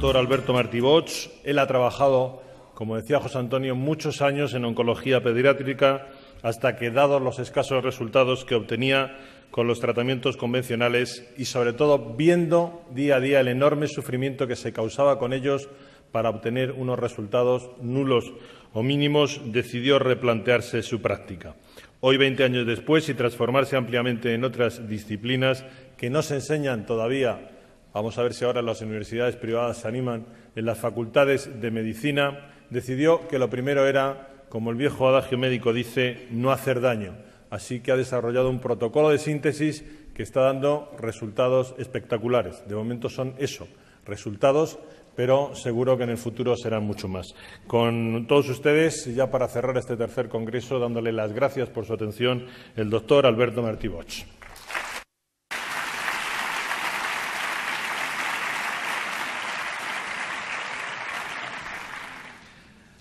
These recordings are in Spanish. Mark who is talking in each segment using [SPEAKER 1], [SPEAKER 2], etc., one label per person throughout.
[SPEAKER 1] doctor Alberto Martí Bosch. Él ha trabajado, como decía José Antonio, muchos años en oncología pediátrica hasta que, dados los escasos resultados que obtenía con los tratamientos convencionales y, sobre todo, viendo día a día el enorme sufrimiento que se causaba con ellos para obtener unos resultados nulos o mínimos, decidió replantearse su práctica. Hoy, 20 años después, y transformarse ampliamente en otras disciplinas que no se enseñan todavía, vamos a ver si ahora las universidades privadas se animan, en las facultades de medicina, decidió que lo primero era, como el viejo adagio médico dice, no hacer daño. Así que ha desarrollado un protocolo de síntesis que está dando resultados espectaculares. De momento son eso, resultados, pero seguro que en el futuro serán mucho más. Con todos ustedes, ya para cerrar este tercer congreso, dándole las gracias por su atención, el doctor Alberto Martí Bosch.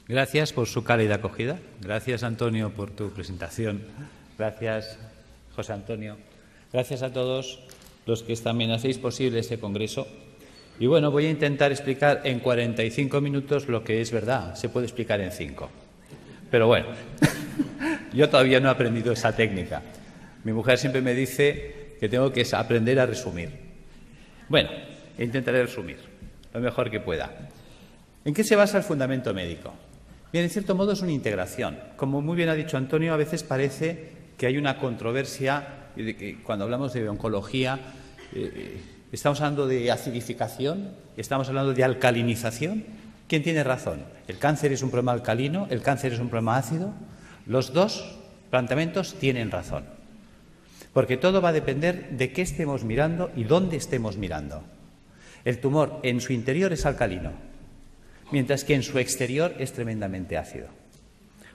[SPEAKER 2] Gracias por su cálida acogida. Gracias, Antonio, por tu presentación. Gracias, José Antonio. Gracias a todos los que también hacéis posible este congreso. Y bueno, voy a intentar explicar en 45 minutos lo que es verdad. Se puede explicar en 5. Pero bueno, yo todavía no he aprendido esa técnica. Mi mujer siempre me dice que tengo que aprender a resumir. Bueno, intentaré resumir lo mejor que pueda. ¿En qué se basa el fundamento médico? Bien, en cierto modo es una integración. Como muy bien ha dicho Antonio, a veces parece que hay una controversia de que cuando hablamos de oncología estamos hablando de acidificación, estamos hablando de alcalinización. ¿Quién tiene razón? ¿El cáncer es un problema alcalino? ¿El cáncer es un problema ácido? Los dos planteamientos tienen razón, porque todo va a depender de qué estemos mirando y dónde estemos mirando. El tumor en su interior es alcalino, mientras que en su exterior es tremendamente ácido.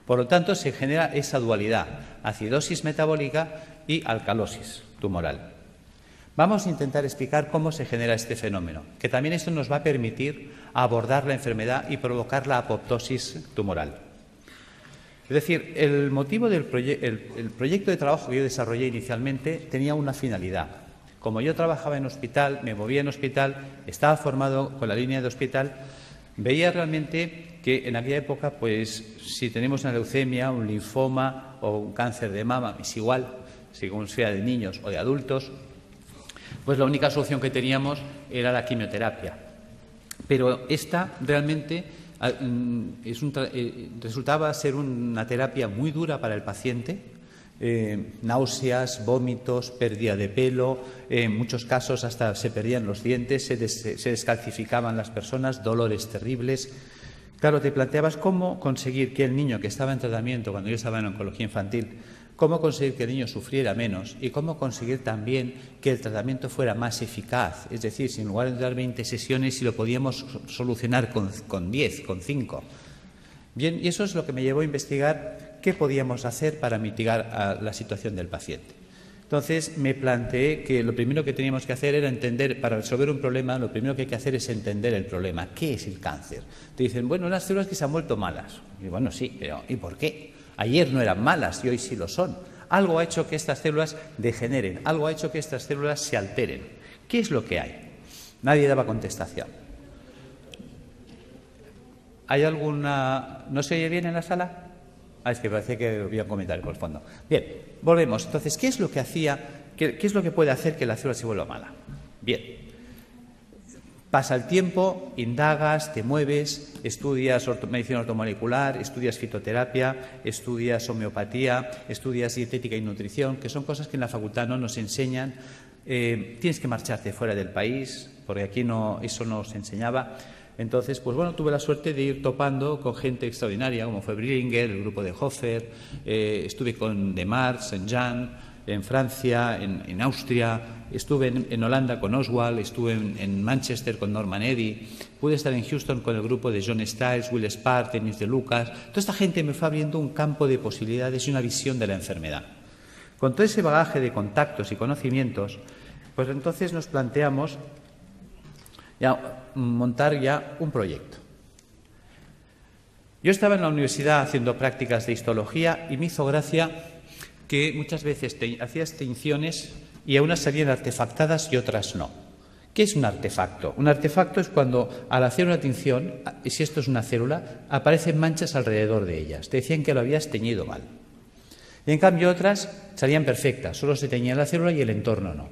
[SPEAKER 2] Por lo tanto, se genera esa dualidad, acidosis metabólica y alcalosis tumoral. Vamos a intentar explicar cómo se genera este fenómeno, que también esto nos va a permitir abordar la enfermedad y provocar la apoptosis tumoral. Es decir, el motivo del proyecto de trabajo que yo desarrollé inicialmente tenía una finalidad. Como yo trabajaba en hospital, me movía en hospital, estaba formado con la línea de hospital, veía realmente que en aquella época, pues, si tenemos una leucemia, un linfoma o un cáncer de mama, es igual, según sea de niños o de adultos, pues la única solución que teníamos era la quimioterapia. Pero esta realmente resultaba ser una terapia muy dura para el paciente. Náuseas, vómitos, pérdida de pelo, en muchos casos hasta se perdían los dientes, se descalcificaban las personas, dolores terribles. Claro, te planteabas cómo conseguir que el niño que estaba en tratamiento, cuando yo estaba en oncología infantil, cómo conseguir que el niño sufriera menos y cómo conseguir también que el tratamiento fuera más eficaz. Es decir, si en lugar de dar 20 sesiones, si lo podíamos solucionar con 10, con 5. Bien, y eso es lo que me llevó a investigar qué podíamos hacer para mitigar la situación del paciente. Entonces, me planteé que lo primero que teníamos que hacer era entender, para resolver un problema, lo primero que hay que hacer es entender el problema. ¿Qué es el cáncer? Te dicen, bueno, unas células que se han vuelto malas. Y bueno, sí, pero ¿y por qué? Ayer no eran malas y hoy sí lo son. Algo ha hecho que estas células degeneren, algo ha hecho que estas células se alteren. ¿Qué es lo que hay? Nadie daba contestación. ¿Hay alguna...? ¿No se oye bien en la sala? Es que parece que había un comentario por el fondo. Bien, volvemos. Entonces, ¿qué es lo que hacía, qué es lo que puede hacer que la célula se vuelva mala? Bien. Pasa el tiempo, indagas, te mueves, estudias medicina ortomolecular, estudias fitoterapia, estudias homeopatía, estudias dietética y nutrición, que son cosas que en la facultad no nos enseñan. Tienes que marcharte fuera del país, porque aquí eso no se enseñaba. Entonces, pues bueno, tuve la suerte de ir topando con gente extraordinaria, como fue Brillinger, el grupo de Hofer, estuve con Demar, Saint-Jean, en Francia, en Austria, estuve en Holanda con Oswald, estuve en Manchester con Norman Eddy, pude estar en Houston con el grupo de John Stiles, Will Spark, Denis de Lucas. Toda esta gente me fue abriendo un campo de posibilidades y una visión de la enfermedad. Con todo ese bagaje de contactos y conocimientos, pues entonces nos planteamos montar ya un proyecto. Yo estaba en la universidad haciendo prácticas de histología y me hizo gracia que muchas veces hacías tinciones y a unas salían artefactadas y otras no. ¿Qué es un artefacto? Un artefacto es cuando al hacer una tinción, si esto es una célula, aparecen manchas alrededor de ellas. Te decían que lo habías teñido mal. Y en cambio otras salían perfectas, solo se teñía la célula y el entorno no.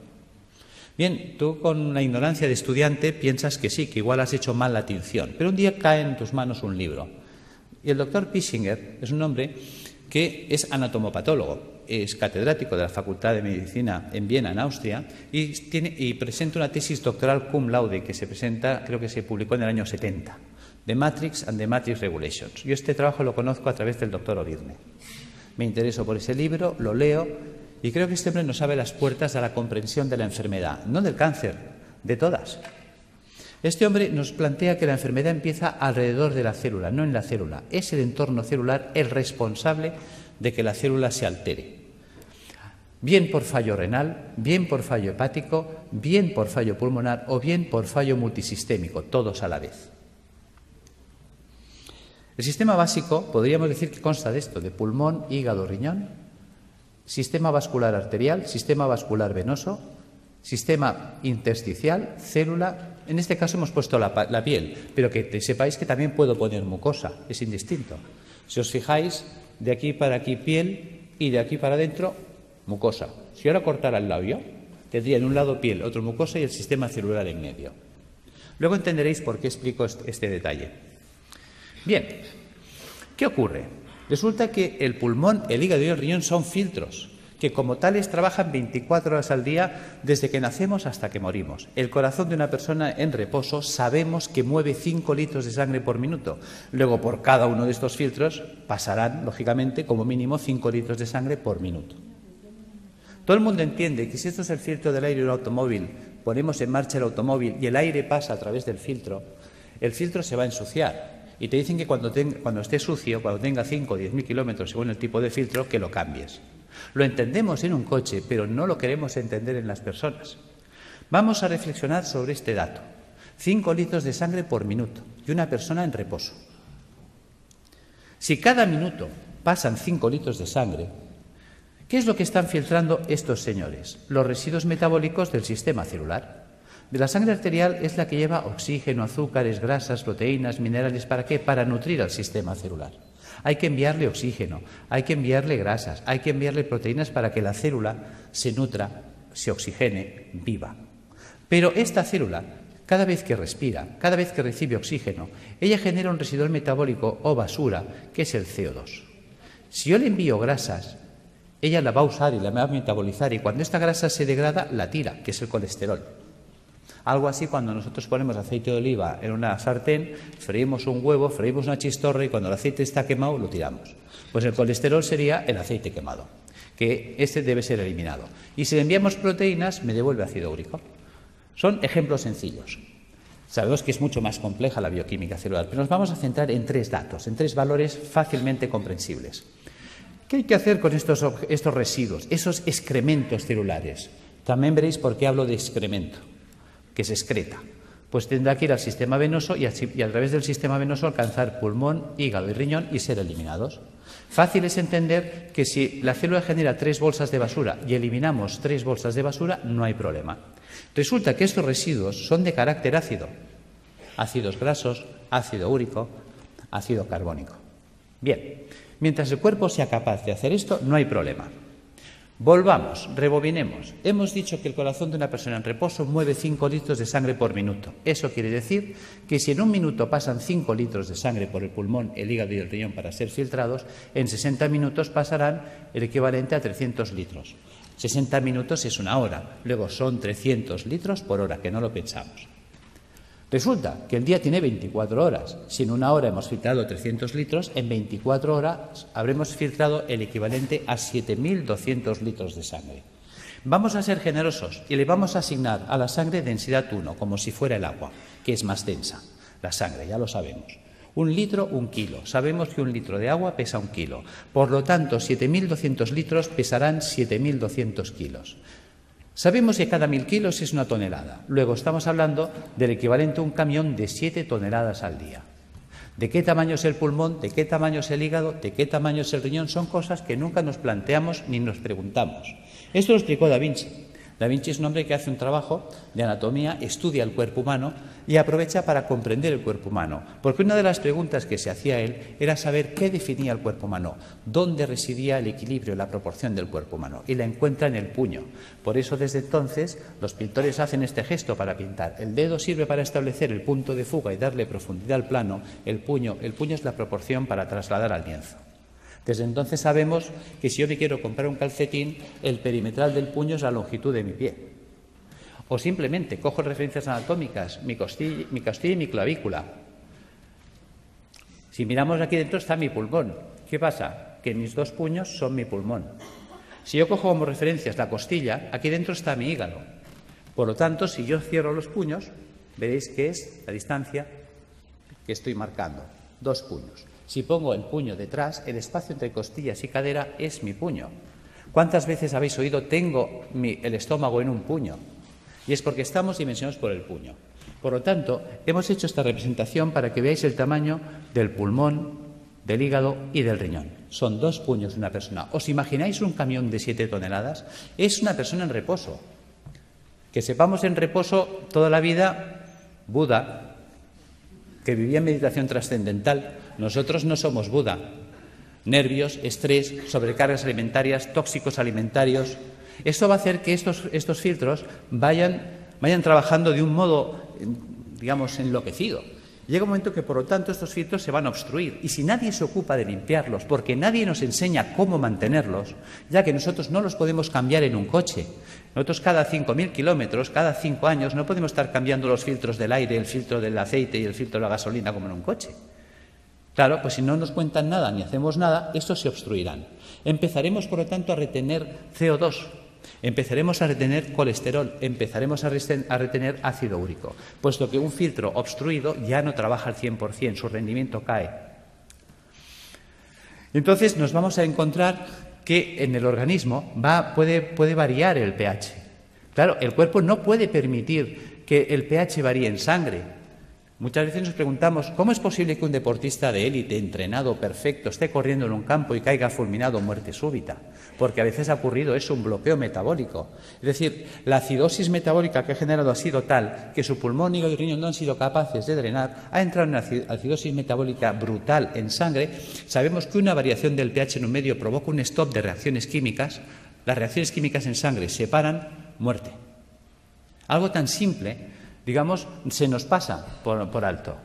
[SPEAKER 2] Bien, tú con la ignorancia de estudiante piensas que sí, que igual has hecho mal la tinción, pero un día cae en tus manos un libro. Y el doctor Pischinger es un hombre que es anatomopatólogo, es catedrático de la Facultad de Medicina en Viena, en Austria, y presenta una tesis doctoral cum laude que se presenta, creo que se publicó en el año 70, The Matrix and the Matrix Regulations. Yo este trabajo lo conozco a través del doctor Ovirne. Me intereso por ese libro, lo leo, y creo que este hombre nos abre las puertas a la comprensión de la enfermedad, no del cáncer, de todas. Este hombre nos plantea que la enfermedad empieza alrededor de la célula, no en la célula. Es el entorno celular el responsable de que la célula se altere. Bien por fallo renal, bien por fallo hepático, bien por fallo pulmonar o bien por fallo multisistémico, todos a la vez. El sistema básico podríamos decir que consta de esto, de pulmón, hígado, riñón, sistema vascular arterial, sistema vascular venoso, sistema intersticial, célula. En este caso hemos puesto la piel, pero que sepáis que también puedo poner mucosa, es indistinto. Si os fijáis, de aquí para aquí piel y de aquí para adentro mucosa. Si ahora cortara el labio, tendría en un lado piel, otro mucosa y el sistema celular en medio. Luego entenderéis por qué explico este detalle. Bien, ¿qué ocurre? Resulta que el pulmón, el hígado y el riñón son filtros que como tales trabajan 24 horas al día desde que nacemos hasta que morimos. El corazón de una persona en reposo sabemos que mueve 5 litros de sangre por minuto. Luego, por cada uno de estos filtros pasarán, lógicamente, como mínimo 5 litros de sangre por minuto. Todo el mundo entiende que si esto es el filtro del aire de un automóvil, ponemos en marcha el automóvil y el aire pasa a través del filtro, el filtro se va a ensuciar. Y te dicen que cuando esté sucio, cuando tenga 5 o 10.000 kilómetros según el tipo de filtro, que lo cambies. Lo entendemos en un coche, pero no lo queremos entender en las personas. Vamos a reflexionar sobre este dato. 5 litros de sangre por minuto y una persona en reposo. Si cada minuto pasan 5 litros de sangre, ¿qué es lo que están filtrando estos señores? Los residuos metabólicos del sistema celular. De la sangre arterial es la que lleva oxígeno, azúcares, grasas, proteínas, minerales. ¿Para qué? Para nutrir al sistema celular. Hay que enviarle oxígeno, hay que enviarle grasas, hay que enviarle proteínas para que la célula se nutra, se oxigene, viva. Pero esta célula, cada vez que respira, cada vez que recibe oxígeno, ella genera un residual metabólico o basura, que es el CO2. Si yo le envío grasas, ella la va a usar y la va a metabolizar, y cuando esta grasa se degrada, la tira, que es el colesterol. Algo así cuando nosotros ponemos aceite de oliva en una sartén, freímos un huevo, freímos una chistorra y cuando el aceite está quemado lo tiramos. Pues el colesterol sería el aceite quemado, que este debe ser eliminado. Y si le enviamos proteínas, me devuelve ácido úrico. Son ejemplos sencillos. Sabemos que es mucho más compleja la bioquímica celular, pero nos vamos a centrar en 3 datos, en 3 valores fácilmente comprensibles. ¿Qué hay que hacer con estos residuos, esos excrementos celulares? También veréis por qué hablo de excremento, que se excreta. Pues tendrá que ir al sistema venoso y a través del sistema venoso alcanzar pulmón, hígado y riñón y ser eliminados. Fácil es entender que si la célula genera 3 bolsas de basura y eliminamos 3 bolsas de basura, no hay problema. Resulta que estos residuos son de carácter ácido. Ácidos grasos, ácido úrico, ácido carbónico. Bien, mientras el cuerpo sea capaz de hacer esto, no hay problema. Volvamos, rebobinemos. Hemos dicho que el corazón de una persona en reposo mueve 5 litros de sangre por minuto. Eso quiere decir que si en un minuto pasan 5 litros de sangre por el pulmón, el hígado y el riñón para ser filtrados, en 60 minutos pasarán el equivalente a 300 litros. 60 minutos es una hora, luego son 300 litros por hora, que no lo pensamos. Resulta que el día tiene 24 horas. Si en una hora hemos filtrado 300 litros, en 24 horas habremos filtrado el equivalente a 7.200 litros de sangre. Vamos a ser generosos y le vamos a asignar a la sangre densidad 1, como si fuera el agua, que es más densa. La sangre, ya lo sabemos. 1 litro, 1 kilo. Sabemos que 1 litro de agua pesa 1 kilo. Por lo tanto, 7.200 litros pesarán 7.200 kilos. Sabemos que cada 1.000 kilos es 1 tonelada. Luego estamos hablando del equivalente a un camión de 7 toneladas al día. ¿De qué tamaño es el pulmón? ¿De qué tamaño es el hígado? ¿De qué tamaño es el riñón? Son cosas que nunca nos planteamos ni nos preguntamos. Esto lo explicó Da Vinci. Da Vinci es un hombre que hace un trabajo de anatomía, estudia el cuerpo humano y aprovecha para comprender el cuerpo humano. Porque una de las preguntas que se hacía él era saber qué definía el cuerpo humano, dónde residía el equilibrio, la proporción del cuerpo humano. Y la encuentra en el puño. Por eso, desde entonces, los pintores hacen este gesto para pintar. El dedo sirve para establecer el punto de fuga y darle profundidad al plano. El puño es la proporción para trasladar al lienzo. Desde entonces sabemos que si yo me quiero comprar un calcetín, el perimetral del puño es la longitud de mi pie. O simplemente cojo referencias anatómicas, mi costilla y mi clavícula. Si miramos aquí dentro está mi pulmón. ¿Qué pasa? Que mis dos puños son mi pulmón. Si yo cojo como referencias la costilla, aquí dentro está mi hígado. Por lo tanto, si yo cierro los puños, veréis que es la distancia que estoy marcando. 2 puños. Si pongo el puño detrás, el espacio entre costillas y cadera es mi puño. ¿Cuántas veces habéis oído tengo el estómago en un puño? Y es porque estamos dimensionados por el puño. Por lo tanto, hemos hecho esta representación para que veáis el tamaño del pulmón, del hígado y del riñón. Son 2 puños de una persona. ¿Os imagináis un camión de 7 toneladas? Es una persona en reposo. Que sepamos en reposo toda la vida, Buda, que vivía en meditación trascendental. Nosotros no somos Buda. Nervios, estrés, sobrecargas alimentarias, tóxicos alimentarios. Esto va a hacer que estos filtros vayan trabajando de un modo, digamos, enloquecido. Llega un momento que, por lo tanto, estos filtros se van a obstruir. Y si nadie se ocupa de limpiarlos, porque nadie nos enseña cómo mantenerlos, ya que nosotros no los podemos cambiar en un coche. Nosotros cada 5.000 kilómetros, cada 5 años, no podemos estar cambiando los filtros del aire, el filtro del aceite y el filtro de la gasolina como en un coche. Claro, pues si no nos cuentan nada ni hacemos nada, estos se obstruirán. Empezaremos, por lo tanto, a retener CO2, empezaremos a retener colesterol, empezaremos a retener ácido úrico, puesto que un filtro obstruido ya no trabaja al 100%, su rendimiento cae. Entonces nos vamos a encontrar que en el organismo puede variar el pH. Claro, el cuerpo no puede permitir que el pH varíe en sangre. Muchas veces nos preguntamos, ¿cómo es posible que un deportista de élite, entrenado, perfecto, esté corriendo en un campo y caiga fulminado muerte súbita? Porque a veces ha ocurrido eso, un bloqueo metabólico. Es decir, la acidosis metabólica que ha generado ha sido tal que su pulmón, hígado y riñón no han sido capaces de drenar, ha entrado en una acidosis metabólica brutal en sangre. Sabemos que una variación del pH en un medio provoca un stop de reacciones químicas. Las reacciones químicas en sangre se paran, muerte. Algo tan simple, digamos, se nos pasa por alto.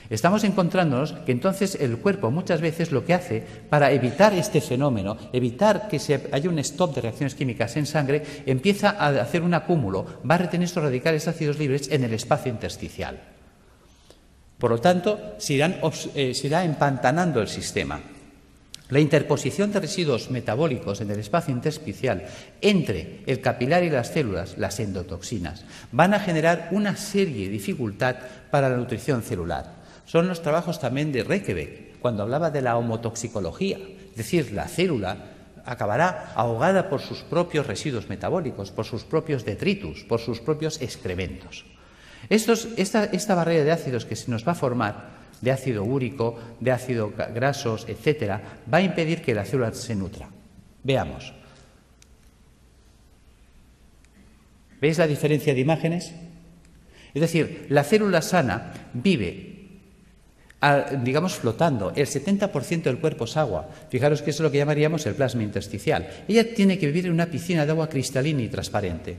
[SPEAKER 2] Estamos encontrándonos que entonces el cuerpo muchas veces lo que hace para evitar este fenómeno, evitar que haya un stop de reacciones químicas en sangre, empieza a hacer un acúmulo, va a retener estos radicales ácidos libres en el espacio intersticial. Por lo tanto, se irá empantanando el sistema. La interposición de residuos metabólicos en el espacio intersticial entre el capilar y las células, las endotoxinas, van a generar una serie de dificultad para la nutrición celular. Son los trabajos también de Reykjavik, cuando hablaba de la homotoxicología, es decir, la célula acabará ahogada por sus propios residuos metabólicos, por sus propios detritus, por sus propios excrementos. Esta barrera de ácidos que se nos va a formar, de ácido úrico, de ácidos grasos, etcétera, va a impedir que la célula se nutra. Veamos. ¿Veis la diferencia de imágenes? Es decir, la célula sana vive, digamos, flotando. El 70% del cuerpo es agua. Fijaros que eso es lo que llamaríamos el plasma intersticial. Ella tiene que vivir en una piscina de agua cristalina y transparente.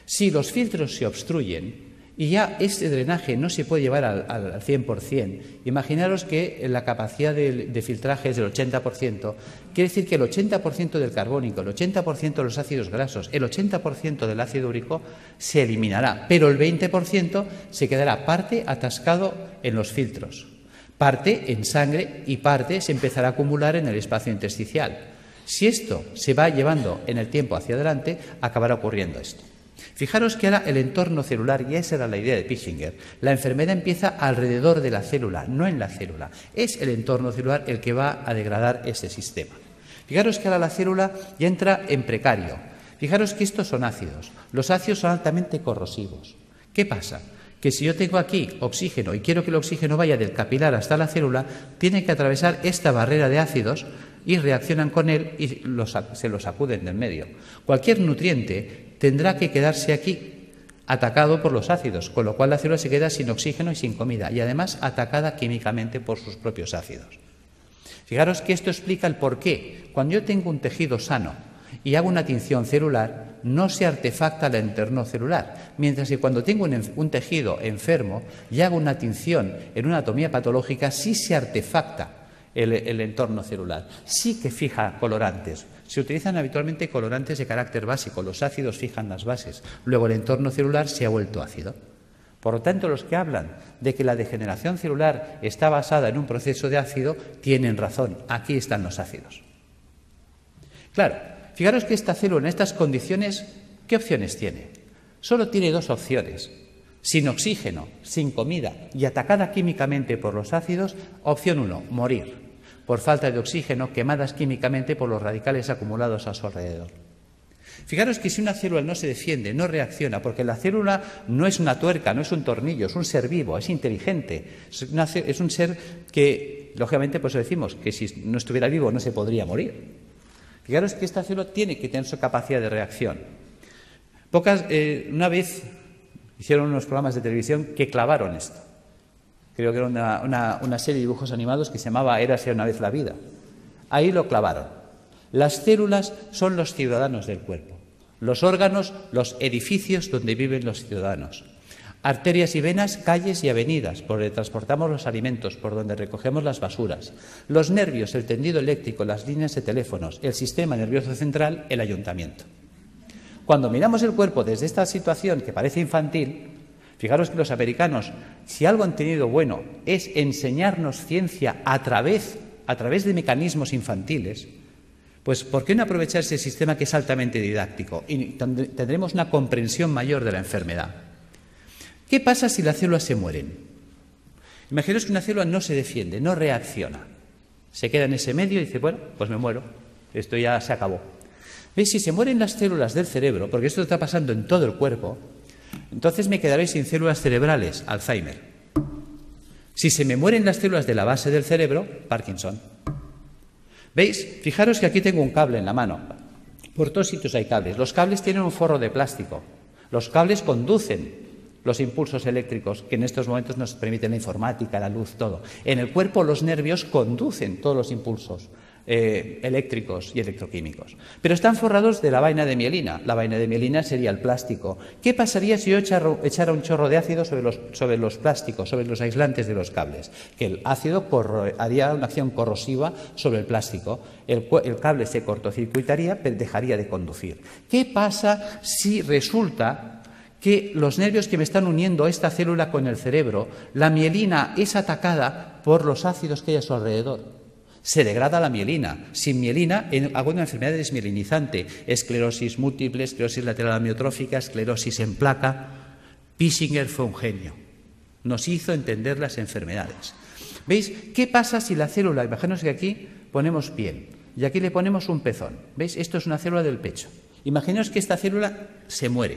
[SPEAKER 2] Si los filtros se obstruyen, y ya este drenaje no se puede llevar al 100%. Imaginaros que la capacidad de filtraje es del 80%. Quiere decir que el 80% del carbónico, el 80% de los ácidos grasos, el 80% del ácido úrico se eliminará, pero el 20% se quedará parte atascado en los filtros, parte en sangre y parte se empezará a acumular en el espacio intersticial. Si esto se va llevando en el tiempo hacia adelante, acabará ocurriendo esto. Fijaros que ahora el entorno celular, y esa era la idea de Pischinger, la enfermedad empieza alrededor de la célula, no en la célula. Es el entorno celular el que va a degradar ese sistema. Fijaros que ahora la célula ya entra en precario. Fijaros que estos son ácidos. Los ácidos son altamente corrosivos. ¿Qué pasa? Que si yo tengo aquí oxígeno y quiero que el oxígeno vaya del capilar hasta la célula, tiene que atravesar esta barrera de ácidos y reaccionan con él y se los sacuden del medio. Cualquier nutriente tendrá que quedarse aquí, atacado por los ácidos, con lo cual la célula se queda sin oxígeno y sin comida, y además atacada químicamente por sus propios ácidos. Fijaros que esto explica el por qué. Cuando yo tengo un tejido sano y hago una tinción celular, no se artefacta el entorno celular, mientras que cuando tengo un tejido enfermo y hago una tinción en una anatomía patológica, sí se artefacta el entorno celular, sí que fija colorantes. Se utilizan habitualmente colorantes de carácter básico, los ácidos fijan las bases, luego el entorno celular se ha vuelto ácido. Por lo tanto, los que hablan de que la degeneración celular está basada en un proceso de ácido tienen razón, aquí están los ácidos. Claro, fijaros que esta célula en estas condiciones, ¿qué opciones tiene? Solo tiene dos opciones. Sin oxígeno, sin comida y atacada químicamente por los ácidos, opción 1, morir por falta de oxígeno, quemadas químicamente por los radicales acumulados a su alrededor. Fijaros que si una célula no se defiende, no reacciona, porque la célula no es una tuerca, no es un tornillo, es un ser vivo, es inteligente, es un ser que, lógicamente, pues decimos que si no estuviera vivo no se podría morir. Fijaros que esta célula tiene que tener su capacidad de reacción. Una vez hicieron unos programas de televisión que clavaron esto. Creo que era una serie de dibujos animados que se llamaba Érase una vez la vida. Ahí lo clavaron. Las células son los ciudadanos del cuerpo. Los órganos, los edificios donde viven los ciudadanos. Arterias y venas, calles y avenidas, por donde transportamos los alimentos, por donde recogemos las basuras. Los nervios, el tendido eléctrico, las líneas de teléfonos, el sistema nervioso central, el ayuntamiento. Cuando miramos el cuerpo desde esta situación que parece infantil, fijaros que los americanos, si algo han tenido bueno, es enseñarnos ciencia a través de mecanismos infantiles, pues ¿por qué no aprovechar ese sistema que es altamente didáctico? Y tendremos una comprensión mayor de la enfermedad. ¿Qué pasa si las células se mueren? Imaginaos que una célula no se defiende, no reacciona. Se queda en ese medio y dice, bueno, pues me muero, esto ya se acabó. ¿Veis? Si se mueren las células del cerebro, porque esto está pasando en todo el cuerpo, entonces me quedaré sin células cerebrales, Alzheimer. Si se me mueren las células de la base del cerebro, Parkinson. ¿Veis? Fijaros que aquí tengo un cable en la mano. Por todos sitios hay cables. Los cables tienen un forro de plástico. Los cables conducen los impulsos eléctricos que en estos momentos nos permiten la informática, la luz, todo. En el cuerpo los nervios conducen todos los impulsos eléctricos y electroquímicos. Pero están forrados de la vaina de mielina. La vaina de mielina sería el plástico. ¿Qué pasaría si yo echara un chorro de ácido sobre los plásticos, sobre los aislantes de los cables? Que el ácido haría una acción corrosiva sobre el plástico. El cable se cortocircuitaría, pero dejaría de conducir. ¿Qué pasa si resulta que los nervios que me están uniendo a esta célula con el cerebro, la mielina es atacada por los ácidos que hay a su alrededor? Se degrada la mielina. Sin mielina hago una enfermedad desmielinizante, esclerosis múltiple, esclerosis lateral amiotrófica, esclerosis en placa. Pissinger fue un genio. Nos hizo entender las enfermedades. ¿Veis? ¿Qué pasa si la célula, imaginaos que aquí ponemos piel y aquí le ponemos un pezón? ¿Veis? Esto es una célula del pecho. Imaginaos que esta célula se muere.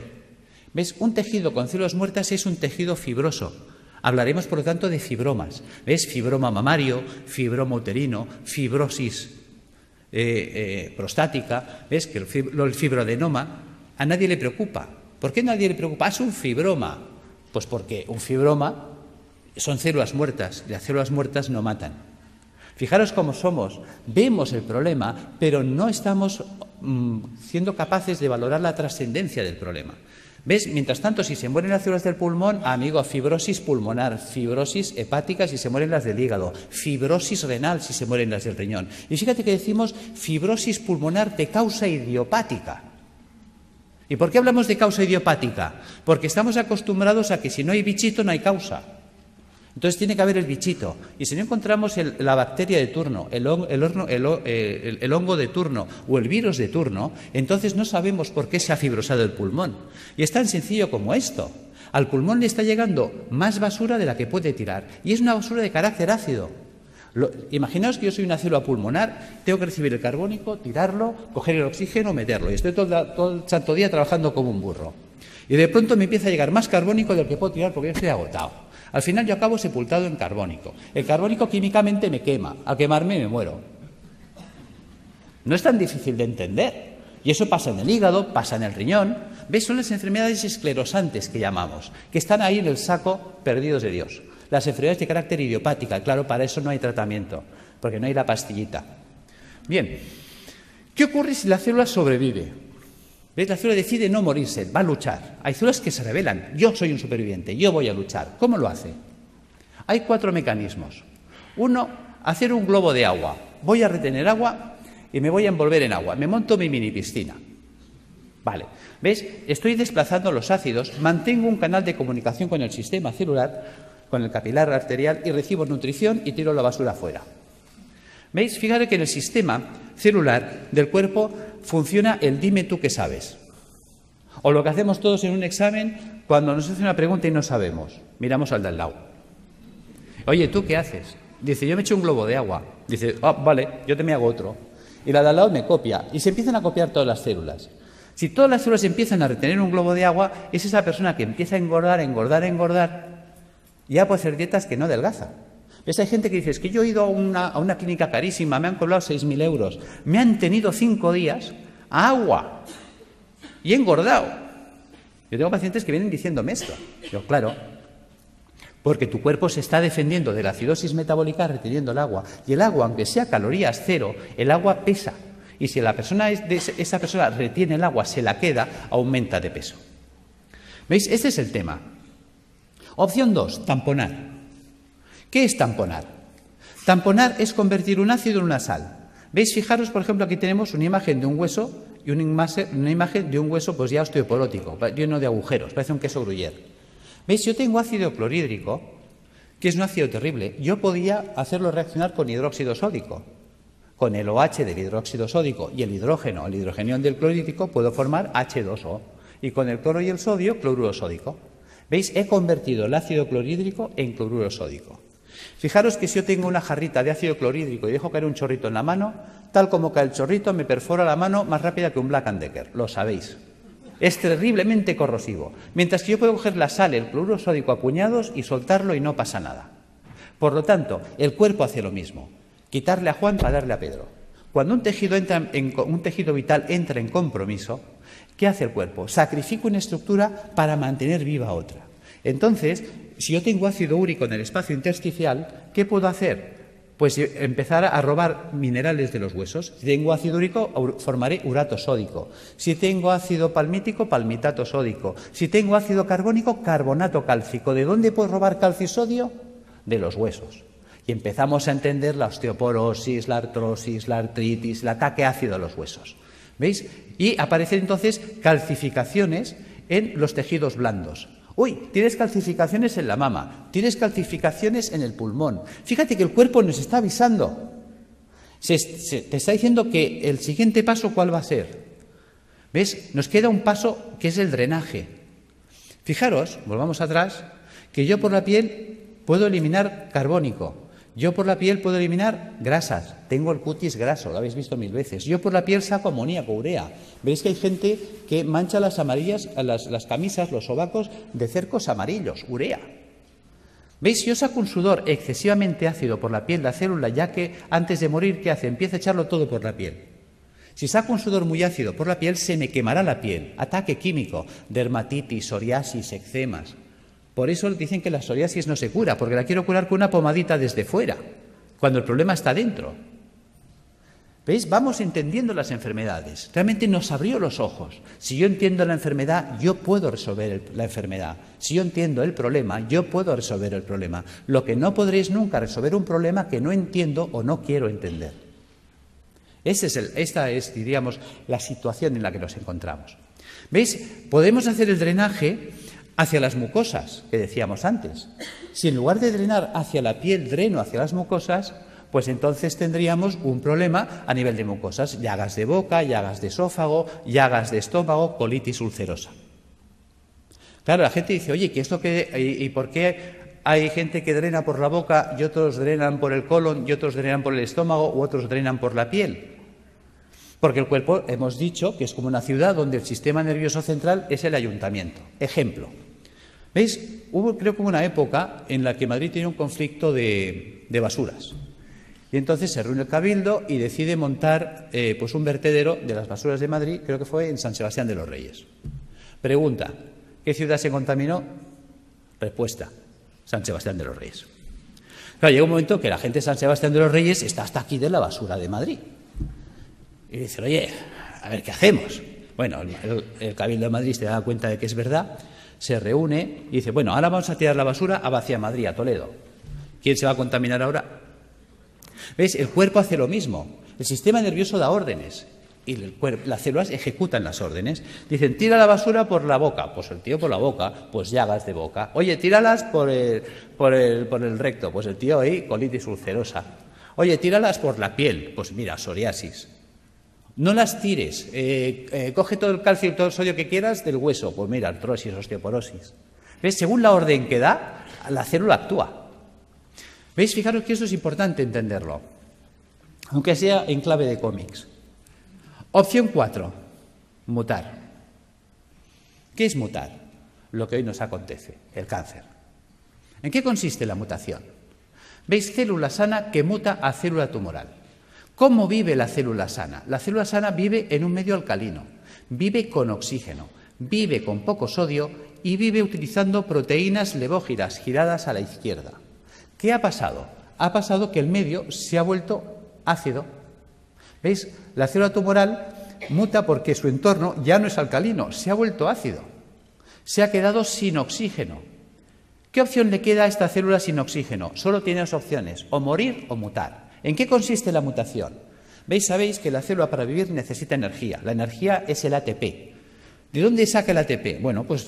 [SPEAKER 2] ¿Veis? Un tejido con células muertas es un tejido fibroso. Hablaremos, por lo tanto, de fibromas. ¿Ves? Fibroma mamario, fibroma uterino, fibrosis prostática. ¿Ves? Que el fibroadenoma a nadie le preocupa. ¿Por qué a nadie le preocupa? Es un fibroma. Pues porque un fibroma son células muertas y las células muertas no matan. Fijaros cómo somos. Vemos el problema, pero no estamos siendo capaces de valorar la trascendencia del problema. ¿Ves? Mientras tanto, si se mueren las células del pulmón, amigo, fibrosis pulmonar, fibrosis hepática si se mueren las del hígado, fibrosis renal si se mueren las del riñón. Y fíjate que decimos fibrosis pulmonar de causa idiopática. ¿Y por qué hablamos de causa idiopática? Porque estamos acostumbrados a que si no hay bichito no hay causa. Entonces tiene que haber el bichito. Y si no encontramos la bacteria de turno, el hongo de turno o el virus de turno, entonces no sabemos por qué se ha fibrosado el pulmón. Y es tan sencillo como esto. Al pulmón le está llegando más basura de la que puede tirar. Y es una basura de carácter ácido. Imaginaos que yo soy una célula pulmonar, tengo que recibir el carbónico, tirarlo, coger el oxígeno, meterlo. Y estoy todo el santo día trabajando como un burro. Y de pronto me empieza a llegar más carbónico del que puedo tirar porque yo estoy agotado. Al final yo acabo sepultado en carbónico. El carbónico químicamente me quema. Al quemarme me muero. No es tan difícil de entender. Y eso pasa en el hígado, pasa en el riñón. ¿Veis? Son las enfermedades esclerosantes que llamamos, que están ahí en el saco perdidos de Dios. Las enfermedades de carácter idiopática, claro, para eso no hay tratamiento, porque no hay la pastillita. Bien, ¿qué ocurre si la célula sobrevive? ¿Veis? La célula decide no morirse, va a luchar. Hay células que se rebelan. Yo soy un superviviente, yo voy a luchar. ¿Cómo lo hace? Hay 4 mecanismos. 1, hacer un globo de agua. Voy a retener agua y me voy a envolver en agua. Me monto mi mini piscina. Vale. ¿Veis? Estoy desplazando los ácidos, mantengo un canal de comunicación con el sistema celular, con el capilar arterial, y recibo nutrición y tiro la basura fuera. ¿Veis? Fíjate que en el sistema celular del cuerpo funciona el dime tú qué sabes. O lo que hacemos todos en un examen cuando nos hace una pregunta y no sabemos. Miramos al de al lado. Oye, ¿tú qué haces? Dice, yo me echo un globo de agua. Dice, vale, yo te me hago otro. Y la de al lado me copia. Y se empiezan a copiar todas las células. Si todas las células empiezan a retener un globo de agua, es esa persona que empieza a engordar, y ya puede hacer dietas que no adelgaza. ¿Ves? Hay gente que dice, es que yo he ido a una clínica carísima, me han cobrado 6.000 euros, me han tenido 5 días a agua y he engordado. Yo tengo pacientes que vienen diciendo esto. Yo, claro, porque tu cuerpo se está defendiendo de la acidosis metabólica reteniendo el agua. Y el agua, aunque sea calorías cero, el agua pesa. Y si esa persona retiene el agua, se la queda, aumenta de peso. ¿Veis? Este es el tema. Opción 2, tamponar. ¿Qué es tamponar? Tamponar es convertir un ácido en una sal. ¿Veis? Fijaros, por ejemplo, aquí tenemos una imagen de un hueso y una imagen de un hueso pues ya osteoporótico, lleno de agujeros, parece un queso gruyère. ¿Veis? Yo tengo ácido clorhídrico, que es un ácido terrible. Yo podía hacerlo reaccionar con hidróxido sódico. Con el OH del hidróxido sódico y el hidrógeno, el hidrogenión del clorhídrico, puedo formar H2O. Y con el cloro y el sodio, cloruro sódico. ¿Veis? He convertido el ácido clorhídrico en cloruro sódico. Fijaros que si yo tengo una jarrita de ácido clorhídrico y dejo caer un chorrito en la mano, tal como cae el chorrito, me perfora la mano más rápida que un Black & Decker. Lo sabéis. Es terriblemente corrosivo. Mientras que yo puedo coger la sal, el cloruro sódico a puñados y soltarlo y no pasa nada. Por lo tanto, el cuerpo hace lo mismo. Quitarle a Juan para darle a Pedro. Cuando un tejido vital entra en compromiso, ¿qué hace el cuerpo? Sacrifica una estructura para mantener viva otra. Entonces, si yo tengo ácido úrico en el espacio intersticial, ¿qué puedo hacer? Pues empezar a robar minerales de los huesos. Si tengo ácido úrico, formaré urato sódico. Si tengo ácido palmítico, palmitato sódico. Si tengo ácido carbónico, carbonato cálcico. ¿De dónde puedo robar calcio y sodio? De los huesos. Y empezamos a entender la osteoporosis, la artrosis, la artritis, el ataque ácido a los huesos. ¿Veis? Y aparecen entonces calcificaciones en los tejidos blandos. Uy, tienes calcificaciones en la mama, tienes calcificaciones en el pulmón. Fíjate que el cuerpo nos está avisando. Te está diciendo que el siguiente paso, ¿cuál va a ser? ¿Ves? Nos queda un paso que es el drenaje. Fijaros, volvamos atrás, que yo por la piel puedo eliminar carbónico. Yo por la piel puedo eliminar grasas. Tengo el cutis graso, lo habéis visto 1000 veces. Yo por la piel saco amoníaco, urea. Veis que hay gente que mancha las amarillas, las camisas, los sobacos de cercos amarillos, urea. ¿Veis? Si yo saco un sudor excesivamente ácido por la piel de la célula, ya que antes de morir, ¿qué hace? Empieza a echarlo todo por la piel. Si saco un sudor muy ácido por la piel, se me quemará la piel. Ataque químico, dermatitis, psoriasis, eczemas. Por eso dicen que la psoriasis no se cura, porque la quiero curar con una pomadita desde fuera, cuando el problema está dentro. ¿Veis? Vamos entendiendo las enfermedades. Realmente nos abrió los ojos. Si yo entiendo la enfermedad, yo puedo resolver la enfermedad. Si yo entiendo el problema, yo puedo resolver el problema. Lo que no podré es nunca resolver un problema que no entiendo o no quiero entender. Esta es, diríamos, la situación en la que nos encontramos. ¿Veis? Podemos hacer el drenaje hacia las mucosas, que decíamos antes. Si en lugar de drenar hacia la piel, dreno hacia las mucosas, pues entonces tendríamos un problema a nivel de mucosas, llagas de boca, llagas de esófago, llagas de estómago, colitis ulcerosa. Claro, la gente dice, oye, ¿qué es lo que y por qué hay gente que drena por la boca y otros drenan por el colon y otros drenan por el estómago u otros drenan por la piel? Porque el cuerpo, hemos dicho, que es como una ciudad donde el sistema nervioso central es el ayuntamiento. Ejemplo. ¿Veis? Creo que hubo una época en la que Madrid tenía un conflicto de basuras. Y entonces se reúne el Cabildo y decide montar pues un vertedero de las basuras de Madrid, creo que fue en San Sebastián de los Reyes. Pregunta, ¿qué ciudad se contaminó? Respuesta, San Sebastián de los Reyes. Claro, llega un momento que la gente de San Sebastián de los Reyes está hasta aquí de la basura de Madrid. Y dicen, oye, a ver, ¿qué hacemos? Bueno, el Cabildo de Madrid se da cuenta de que es verdad, se reúne y dice, bueno, ahora vamos a tirar la basura hacia Madrid, a Toledo. ¿Quién se va a contaminar ahora? ¿Veis? El cuerpo hace lo mismo. El sistema nervioso da órdenes y las células ejecutan las órdenes. Dicen, tira la basura por la boca. Pues el tío por la boca, pues llagas de boca. Oye, tíralas por el recto. Pues el tío ahí, colitis ulcerosa. Oye, tíralas por la piel. Pues mira, psoriasis. No las tires. Coge todo el calcio y todo el sodio que quieras del hueso. Pues mira, artrosis, osteoporosis. ¿Ves? Según la orden que da, la célula actúa. ¿Veis? Fijaros que esto es importante entenderlo, aunque sea en clave de cómics. Opción 4, mutar. ¿Qué es mutar? Lo que hoy nos acontece, el cáncer. ¿En qué consiste la mutación? ¿Veis? Célula sana que muta a célula tumoral. ¿Cómo vive la célula sana? La célula sana vive en un medio alcalino, vive con oxígeno, vive con poco sodio y vive utilizando proteínas levógiras giradas a la izquierda. ¿Qué ha pasado? Ha pasado que el medio se ha vuelto ácido. ¿Veis? La célula tumoral muta porque su entorno ya no es alcalino, se ha vuelto ácido. Se ha quedado sin oxígeno. ¿Qué opción le queda a esta célula sin oxígeno? Solo tiene dos opciones, o morir o mutar. ¿En qué consiste la mutación? ¿Veis? Sabéis que la célula para vivir necesita energía. La energía es el ATP. ¿De dónde saca el ATP? Bueno, pues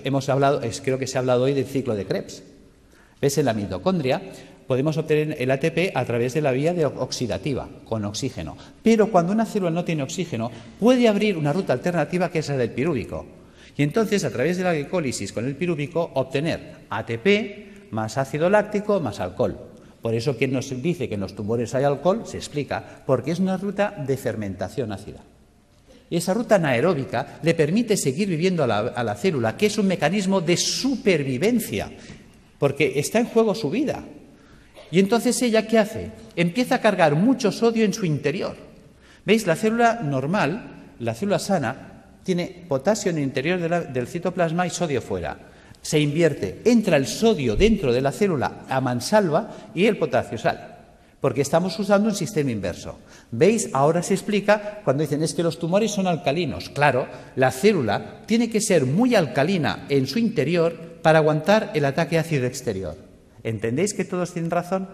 [SPEAKER 2] hemos hablado, creo que se ha hablado hoy del ciclo de Krebs. ¿Ves? En la mitocondria podemos obtener el ATP a través de la vía oxidativa, con oxígeno. Pero cuando una célula no tiene oxígeno, puede abrir una ruta alternativa que es la del pirúvico. Y entonces, a través de la glicólisis con el pirúvico, obtener ATP más ácido láctico más alcohol. Por eso, quien nos dice que en los tumores hay alcohol, se explica, porque es una ruta de fermentación ácida. Y esa ruta anaeróbica le permite seguir viviendo a la célula, que es un mecanismo de supervivencia, porque está en juego su vida. Y entonces ella, ¿qué hace? Empieza a cargar mucho sodio en su interior. ¿Veis? La célula normal, la célula sana, tiene potasio en el interior del citoplasma y sodio fuera. Se invierte, entra el sodio dentro de la célula a mansalva y el potasio sale, porque estamos usando un sistema inverso. ¿Veis? Ahora se explica cuando dicen es que los tumores son alcalinos. Claro, la célula tiene que ser muy alcalina en su interior para aguantar el ataque ácido exterior. ¿Entendéis que todos tienen razón?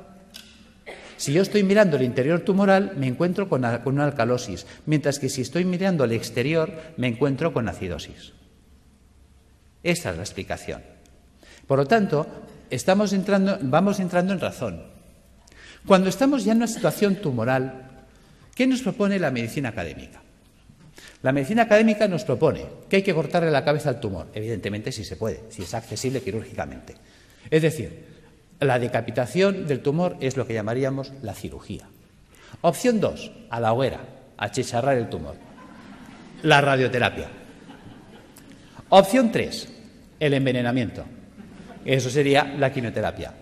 [SPEAKER 2] Si yo estoy mirando el interior tumoral, me encuentro con una alcalosis, mientras que si estoy mirando el exterior, me encuentro con acidosis. Esta es la explicación. Por lo tanto, vamos entrando en razón. Cuando estamos ya en una situación tumoral, ¿qué nos propone la medicina académica? La medicina académica nos propone que hay que cortarle la cabeza al tumor, evidentemente si se puede, si es accesible quirúrgicamente. Es decir, la decapitación del tumor es lo que llamaríamos la cirugía. Opción 2, a la hoguera, a achicharrar el tumor. La radioterapia. Opción 3, el envenenamiento. Eso sería la quimioterapia.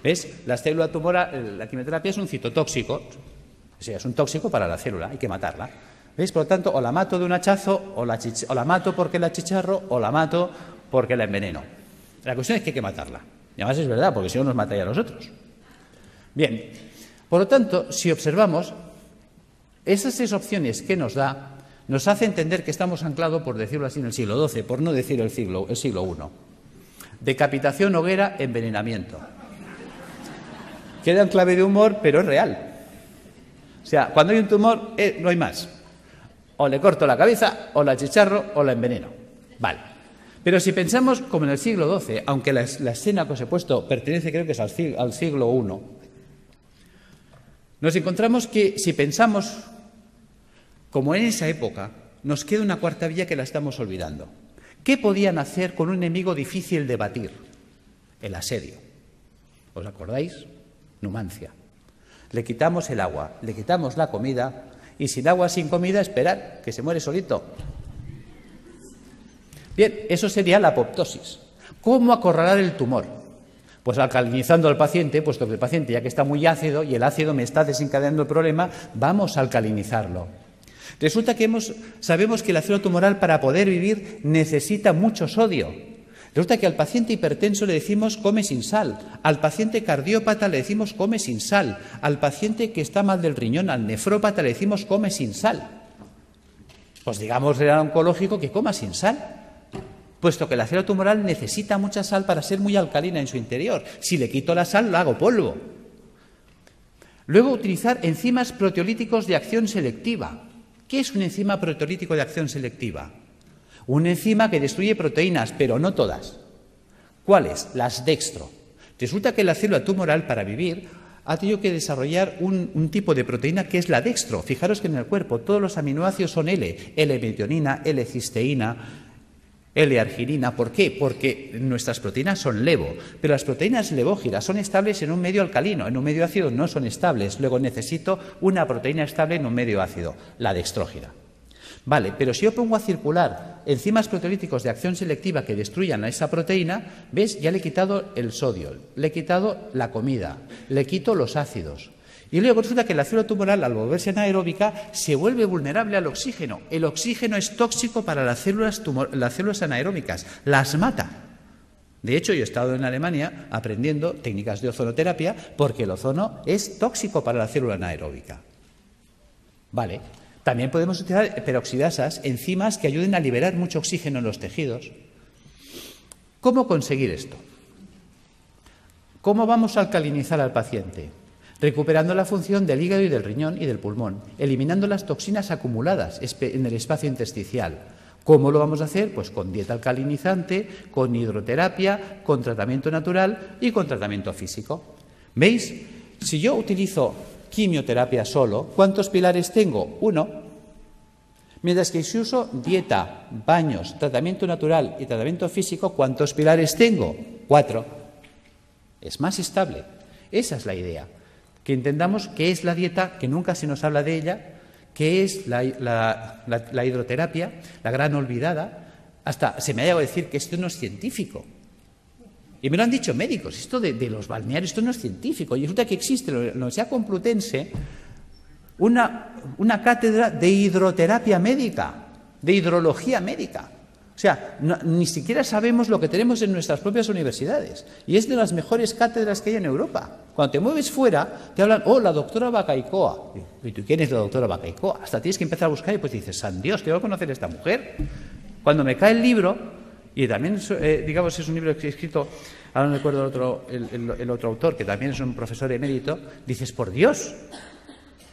[SPEAKER 2] ¿Ves? La célula tumoral, la quimioterapia es un citotóxico, o sea, es un tóxico para la célula, hay que matarla. ¿Veis? Por lo tanto, o la mato de un hachazo, o la mato porque la achicharro, o la mato porque la enveneno. La cuestión es que hay que matarla. Y además es verdad, porque si no nos mataría a nosotros. Bien, por lo tanto, si observamos, esas 6 opciones que nos da, nos hace entender que estamos anclados, por decirlo así, en el siglo XII, por no decir el siglo I. Decapitación, hoguera, envenenamiento. Queda en clave de humor, pero es real. O sea, cuando hay un tumor, no hay más. O le corto la cabeza, o la achicharro, o la enveneno. Vale. Pero si pensamos como en el siglo XII, aunque la escena que os he puesto pertenece, creo que es al siglo I, nos encontramos que si pensamos como en esa época, nos queda una cuarta vía que la estamos olvidando. ¿Qué podían hacer con un enemigo difícil de batir? El asedio. ¿Os acordáis? Numancia. Le quitamos el agua, le quitamos la comida, y sin agua, sin comida, esperar, que se muere solito. Bien, eso sería la apoptosis. ¿Cómo acorralar el tumor? Pues alcalinizando al paciente, puesto que el paciente ya que está muy ácido y el ácido me está desencadenando el problema, vamos a alcalinizarlo. Resulta que sabemos que el ácido tumoral para poder vivir necesita mucho sodio. Resulta que al paciente hipertenso le decimos come sin sal, al paciente cardiópata le decimos come sin sal, al paciente que está mal del riñón, al nefrópata le decimos come sin sal. Pues digamos al oncológico que coma sin sal, puesto que el ácido tumoral necesita mucha sal para ser muy alcalina en su interior. Si le quito la sal, lo hago polvo. Luego, utilizar enzimas proteolíticos de acción selectiva. ¿Qué es un enzima proteolítico de acción selectiva? Una enzima que destruye proteínas, pero no todas. ¿Cuáles? Las dextro. Resulta que la célula tumoral, para vivir, ha tenido que desarrollar un tipo de proteína que es la dextro. Fijaros que en el cuerpo todos los aminoácidos son L-metionina, L-cisteína, L-arginina. ¿Por qué? Porque nuestras proteínas son levo, pero las proteínas levógiras son estables en un medio alcalino, en un medio ácido no son estables. Luego necesito una proteína estable en un medio ácido, la dextrógira. Vale, pero si yo pongo a circular enzimas proteolíticos de acción selectiva que destruyan a esa proteína, ¿ves? Ya le he quitado el sodio, le he quitado la comida, le quito los ácidos. Y luego resulta que la célula tumoral, al volverse anaeróbica, se vuelve vulnerable al oxígeno. El oxígeno es tóxico para las células anaeróbicas, las mata. De hecho, yo he estado en Alemania aprendiendo técnicas de ozonoterapia porque el ozono es tóxico para la célula anaeróbica. Vale. También podemos utilizar peroxidasas, enzimas que ayuden a liberar mucho oxígeno en los tejidos. ¿Cómo conseguir esto? ¿Cómo vamos a alcalinizar al paciente? Recuperando la función del hígado y del riñón y del pulmón, eliminando las toxinas acumuladas en el espacio intersticial. ¿Cómo lo vamos a hacer? Pues con dieta alcalinizante, con hidroterapia, con tratamiento natural y con tratamiento físico. ¿Veis? Si yo utilizo quimioterapia solo, ¿cuántos pilares tengo? 1. Mientras que si uso dieta, baños, tratamiento natural y tratamiento físico, ¿cuántos pilares tengo? 4. Es más estable. Esa es la idea. Que entendamos qué es la dieta, que nunca se nos habla de ella, qué es la hidroterapia, la gran olvidada. Hasta se me ha llegado a decir que esto no es científico. Y me lo han dicho médicos, esto de los balnearios, esto no es científico. Y resulta que existe en la Universidad Complutense una cátedra de hidroterapia médica, de hidrología médica. O sea, ni siquiera sabemos lo que tenemos en nuestras propias universidades. Y es de las mejores cátedras que hay en Europa. Cuando te mueves fuera, te hablan, la doctora Bacaicoa. ¿Y tú quién es la doctora Bacaicoa? Hasta tienes que empezar a buscar y pues dices, ¡san Dios, tengo que conocer a esta mujer! Cuando me cae el libro, y también, digamos, es un libro que he escrito, ahora no recuerdo el otro autor, que también es un profesor emérito, dices, ¡por Dios!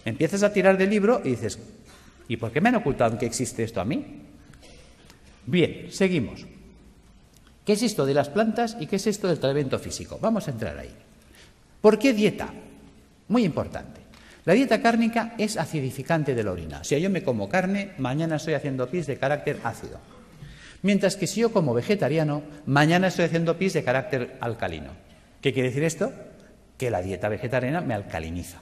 [SPEAKER 2] Empiezas a tirar del libro y dices, ¿y por qué me han ocultado que existe esto a mí? Bien, seguimos. ¿Qué es esto de las plantas y qué es esto del tratamiento físico? Vamos a entrar ahí. ¿Por qué dieta? Muy importante. La dieta cárnica es acidificante de la orina. Si yo me como carne, mañana estoy haciendo pis de carácter ácido. Mientras que si yo como vegetariano, mañana estoy haciendo pis de carácter alcalino. ¿Qué quiere decir esto? Que la dieta vegetariana me alcaliniza.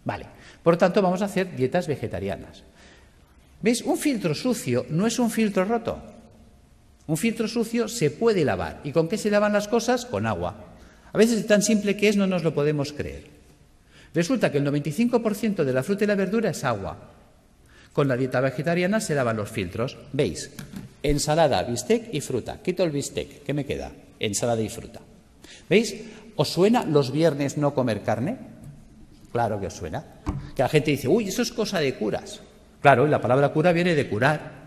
[SPEAKER 2] Vale. Por tanto, vamos a hacer dietas vegetarianas. ¿Veis? Un filtro sucio no es un filtro roto. Un filtro sucio se puede lavar. ¿Y con qué se lavan las cosas? Con agua. A veces es tan simple que no nos lo podemos creer. Resulta que el 95% de la fruta y la verdura es agua. Con la dieta vegetariana se lavan los filtros. ¿Veis? Ensalada, bistec y fruta. Quito el bistec. ¿Qué me queda? Ensalada y fruta. ¿Veis? ¿Os suena los viernes no comer carne? Claro que os suena. Que la gente dice, uy, eso es cosa de curas. Claro, y la palabra cura viene de curar.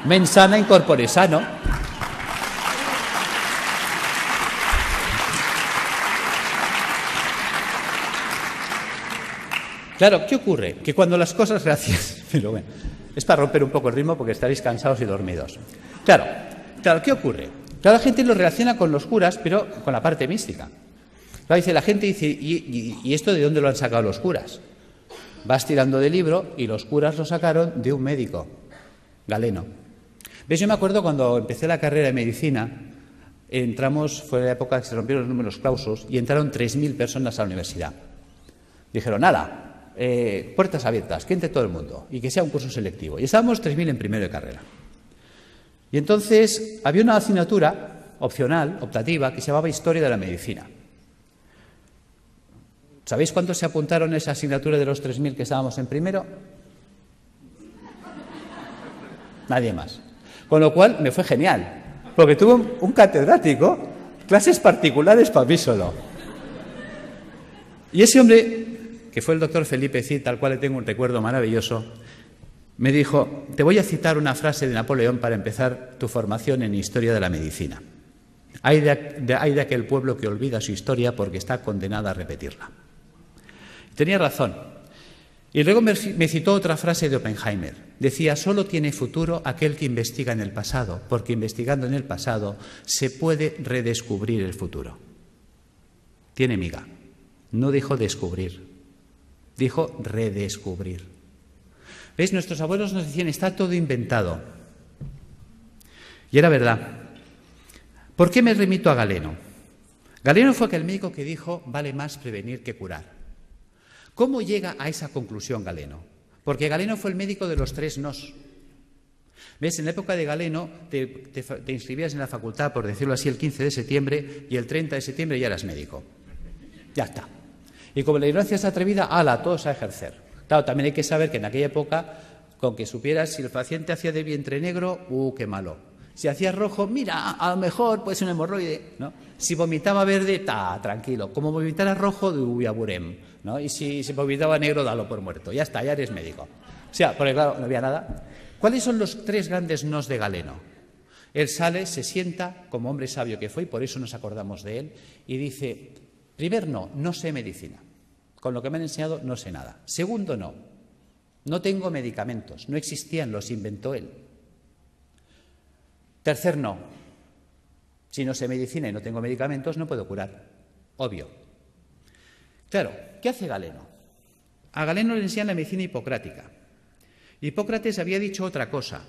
[SPEAKER 2] Mens sana in corpore sano. Claro, ¿qué ocurre? Que cuando las cosas, gracias, pero bueno, es para romper un poco el ritmo porque estaréis cansados y dormidos. Claro, ¿qué ocurre? Claro, la gente lo relaciona con los curas, pero con la parte mística. Claro, la gente dice, ¿y esto de dónde lo han sacado los curas? Vas tirando del libro y los curas lo sacaron de un médico, Galeno. ¿Ves? Yo me acuerdo cuando empecé la carrera de medicina, fue la época que se rompieron los números clausus y entraron 3.000 personas a la universidad. Dijeron, nada, puertas abiertas, que entre todo el mundo y que sea un curso selectivo. Y estábamos 3.000 en primero de carrera. Y entonces había una asignatura opcional, optativa, que se llamaba Historia de la Medicina. ¿Sabéis cuántos se apuntaron a esa asignatura de los 3.000 que estábamos en primero? Nadie más. Con lo cual me fue genial, porque tuve un catedrático, clases particulares para mí solo. Y ese hombre, que fue el doctor Felipe Cid, al cual le tengo un recuerdo maravilloso, me dijo: te voy a citar una frase de Napoleón para empezar tu formación en historia de la medicina. Hay de aquel pueblo que olvida su historia porque está condenado a repetirla. Tenía razón. Y luego me citó otra frase de Oppenheimer. Decía: solo tiene futuro aquel que investiga en el pasado, porque investigando en el pasado se puede redescubrir el futuro. Tiene miga. No dijo descubrir, dijo redescubrir. ¿Veis? Nuestros abuelos nos decían: está todo inventado. Y era verdad. ¿Por qué me remito a Galeno? Galeno fue aquel médico que dijo: vale más prevenir que curar. ¿Cómo llega a esa conclusión Galeno? Porque Galeno fue el médico de los 3 nos. ¿Ves? En la época de Galeno te inscribías en la facultad, por decirlo así, el 15 de septiembre y el 30 de septiembre ya eras médico. Ya está. Y como la ignorancia es atrevida, ¡hala!, todos a ejercer. Claro, también hay que saber que en aquella época, con que supieras si el paciente hacía de vientre negro, ¡qué malo! Si hacía rojo, mira, a lo mejor puede ser un hemorroide, ¿no? Si vomitaba verde, tranquilo. Como vomitara rojo, aburem, ¿no? Y si vomitaba negro, dalo por muerto. Ya está, ya eres médico. O sea, porque claro, no había nada. ¿Cuáles son los 3 grandes nos de Galeno? Él sale, se sienta, como hombre sabio que fue, y por eso nos acordamos de él, y dice: primer no sé medicina. Con lo que me han enseñado no sé nada. Segundo no tengo medicamentos, no existían, los inventó él. Tercer no, si no sé medicina y no tengo medicamentos no puedo curar. Obvio. Claro, ¿qué hace Galeno? A Galeno le enseñan la medicina hipocrática. Hipócrates había dicho otra cosa.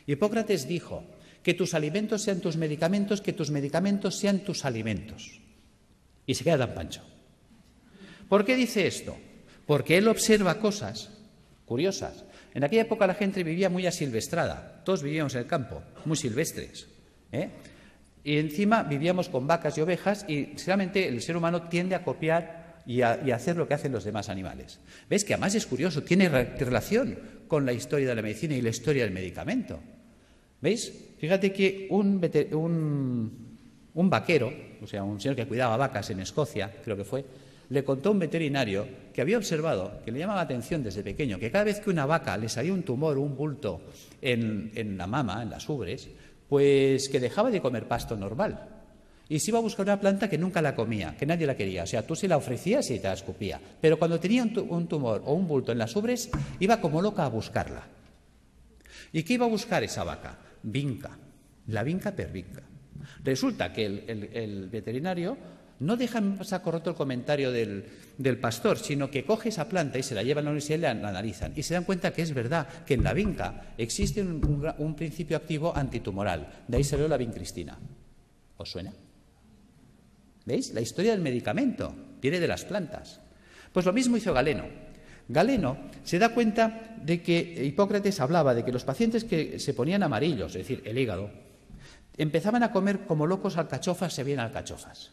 [SPEAKER 2] Hipócrates dijo: que tus alimentos sean tus medicamentos, que tus medicamentos sean tus alimentos. Y se queda tan pancho. ¿Por qué dice esto? Porque él observa cosas curiosas. En aquella época la gente vivía muy asilvestrada. Todos vivíamos en el campo, muy silvestres. Y encima vivíamos con vacas y ovejas, y realmente el ser humano tiende a copiar y a hacer lo que hacen los demás animales. ¿Ves? Que además es curioso, tiene relación con la historia de la medicina y la historia del medicamento. ¿Veis? Fíjate que un vaquero, o sea, un señor que cuidaba vacas en Escocia, creo que fue, le contó a un veterinario que había observado, que le llamaba la atención desde pequeño, que cada vez que una vaca le salía un tumor o un bulto en la mama, en las ubres, pues que dejaba de comer pasto normal y se iba a buscar una planta que nunca la comía, que nadie la quería. O sea, tú se la ofrecías y te la escupía. Pero cuando tenía un tumor o un bulto en las ubres, iba como loca a buscarla. ¿Y qué iba a buscar esa vaca? Vinca, la vinca pervinca. Resulta que el veterinario no deja en saco roto el comentario del pastor, sino que coge esa planta y se la lleva a la universidad y la analizan. Y se dan cuenta que es verdad, que en la vinca existe un principio activo antitumoral. De ahí salió la vincristina. ¿Os suena? ¿Veis? La historia del medicamento viene de las plantas. Pues lo mismo hizo Galeno. Galeno se da cuenta de que Hipócrates hablaba de que los pacientes que se ponían amarillos, es decir, el hígado, empezaban a comer como locos alcachofas, se veían alcachofas.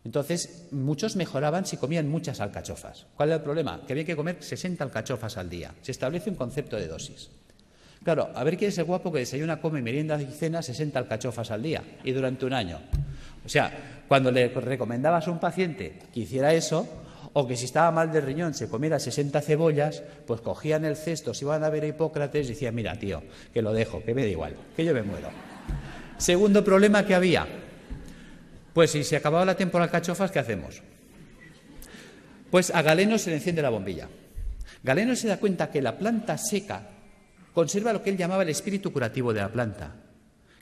[SPEAKER 2] Entonces, muchos mejoraban si comían muchas alcachofas. ¿Cuál era el problema? Que había que comer 60 alcachofas al día. Se establece un concepto de dosis. Claro, a ver quién es el guapo que desayuna, come, merienda y cena 60 alcachofas al día y durante un año. O sea, cuando le recomendabas a un paciente que hiciera eso, o que si estaba mal de riñón se comiera 60 cebollas, pues cogían el cesto, se iban a ver a Hipócrates y decían: mira, tío, que lo dejo, que me da igual, que yo me muero. Segundo problema que había, pues si se acababa la temporada de alcachofas, ¿qué hacemos? Pues a Galeno se le enciende la bombilla. Galeno se da cuenta que la planta seca conserva lo que él llamaba el espíritu curativo de la planta,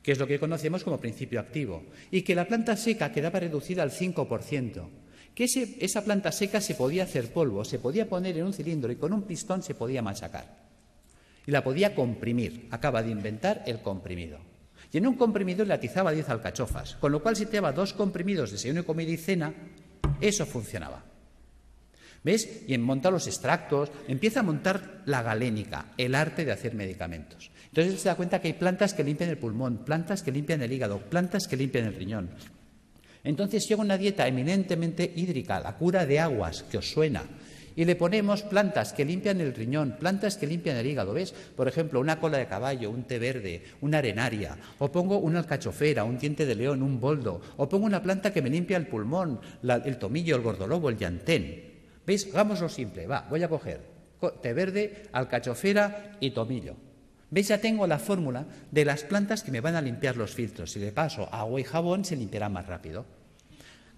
[SPEAKER 2] que es lo que conocemos como principio activo, y que la planta seca quedaba reducida al 5%, que esa planta seca se podía hacer polvo, se podía poner en un cilindro y con un pistón se podía machacar. Y la podía comprimir. Acaba de inventar el comprimido. Y en un comprimido le atizaba 10 alcachofas, con lo cual si te daba 2 comprimidos de desayuno, comida y cena, eso funcionaba. ¿Ves? Y en montar los extractos, empieza a montar la galénica, el arte de hacer medicamentos. Entonces él se da cuenta que hay plantas que limpian el pulmón, plantas que limpian el hígado, plantas que limpian el riñón. Entonces llega una dieta eminentemente hídrica, la cura de aguas, que os suena, y le ponemos plantas que limpian el riñón, plantas que limpian el hígado, ¿ves? Por ejemplo, una cola de caballo, un té verde, una arenaria, o pongo una alcachofera, un diente de león, un boldo, o pongo una planta que me limpia el pulmón, el tomillo, el gordolobo, el llantén. ¿Veis? Hagámoslo simple, voy a coger té verde, alcachofera y tomillo. ¿Veis? Ya tengo la fórmula de las plantas que me van a limpiar los filtros. Si le paso agua y jabón, se limpiará más rápido.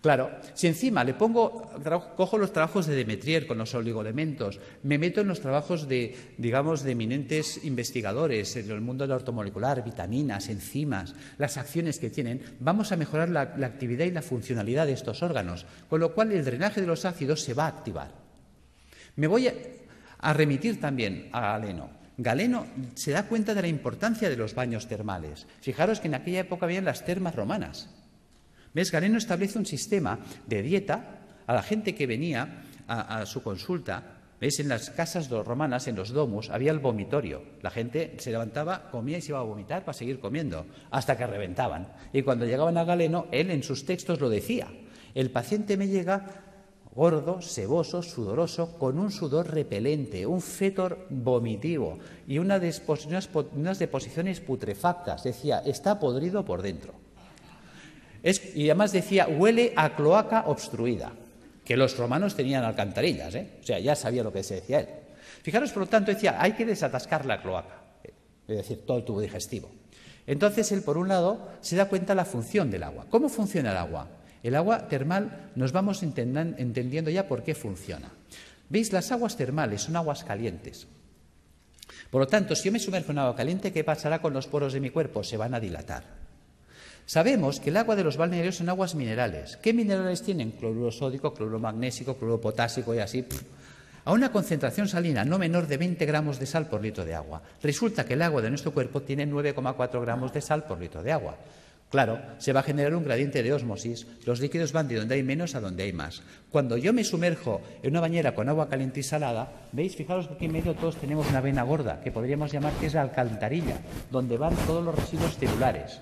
[SPEAKER 2] Claro, si encima le cojo los trabajos de Demetrier con los oligoelementos, me meto en los trabajos de eminentes investigadores en el mundo de la ortomolecular, vitaminas, enzimas, las acciones que tienen, vamos a mejorar la actividad y la funcionalidad de estos órganos, con lo cual el drenaje de los ácidos se va a activar. Me voy a remitir también a Galeno. Galeno se da cuenta de la importancia de los baños termales. Fijaros que en aquella época habían las termas romanas. ¿Ves? Galeno establece un sistema de dieta a la gente que venía a su consulta. ¿Ves? En las casas romanas, en los domus, había el vomitorio. La gente se levantaba, comía y se iba a vomitar para seguir comiendo, hasta que reventaban. Y cuando llegaban a Galeno, él en sus textos lo decía. El paciente me llega gordo, seboso, sudoroso, con un sudor repelente, un fétor vomitivo y unas deposiciones putrefactas. Decía, está podrido por dentro. Y además decía, huele a cloaca obstruida, que los romanos tenían alcantarillas, o sea, ya sabía lo que se decía él. Fijaros, por lo tanto, decía, hay que desatascar la cloaca, es decir, todo el tubo digestivo. Entonces, él, por un lado, se da cuenta de la función del agua. ¿Cómo funciona el agua? El agua termal nos vamos entendiendo ya por qué funciona. ¿Veis? Las aguas termales son aguas calientes. Por lo tanto, si yo me sumerjo en agua caliente, ¿qué pasará con los poros de mi cuerpo? Se van a dilatar. Sabemos que el agua de los balnearios son aguas minerales. ¿Qué minerales tienen? Cloruro sódico, cloruro magnésico, cloruro potásico y así. A una concentración salina no menor de 20 gramos de sal por litro de agua. Resulta que el agua de nuestro cuerpo tiene 9,4 gramos de sal por litro de agua. Claro, se va a generar un gradiente de ósmosis. Los líquidos van de donde hay menos a donde hay más. Cuando yo me sumerjo en una bañera con agua caliente y salada, ¿veis? Fijaros que aquí en medio todos tenemos una vena gorda, que podríamos llamar que es la alcantarilla, donde van todos los residuos celulares.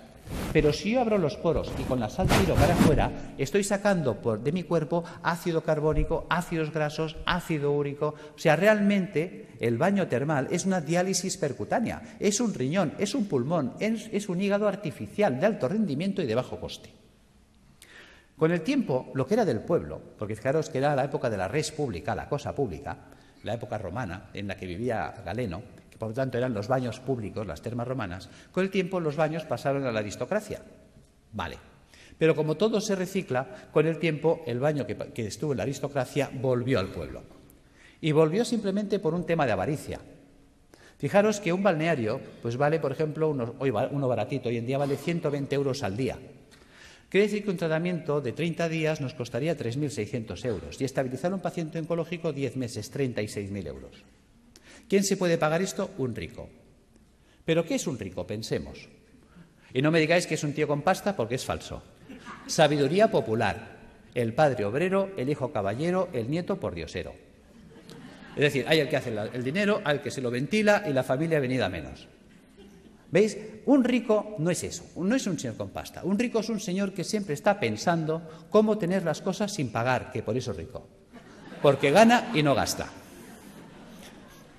[SPEAKER 2] Pero si yo abro los poros y con la sal tiro para afuera, estoy sacando de mi cuerpo ácido carbónico, ácidos grasos, ácido úrico. O sea, realmente el baño termal es una diálisis percutánea, es un riñón, es un pulmón, es un hígado artificial de alto rendimiento y de bajo coste. Con el tiempo, lo que era del pueblo, porque fijaros que era la época de la res pública, la cosa pública, la época romana en la que vivía Galeno, por lo tanto eran los baños públicos, las termas romanas, con el tiempo los baños pasaron a la aristocracia. Vale. Pero como todo se recicla, con el tiempo el baño que estuvo en la aristocracia volvió al pueblo. Y volvió simplemente por un tema de avaricia. Fijaros que un balneario pues vale, por ejemplo, uno baratito, hoy en día vale 120 euros al día. Quiere decir que un tratamiento de 30 días nos costaría 3.600 euros y estabilizar a un paciente oncológico 10 meses, 36.000 euros. ¿Quién se puede pagar esto? Un rico. ¿Pero qué es un rico? Pensemos. Y no me digáis que es un tío con pasta porque es falso. Sabiduría popular. El padre obrero, el hijo caballero, el nieto pordiosero. Es decir, hay el que hace el dinero, hay el que se lo ventila y la familia venida menos. ¿Veis? Un rico no es eso, no es un señor con pasta. Un rico es un señor que siempre está pensando cómo tener las cosas sin pagar, que por eso es rico. Porque gana y no gasta.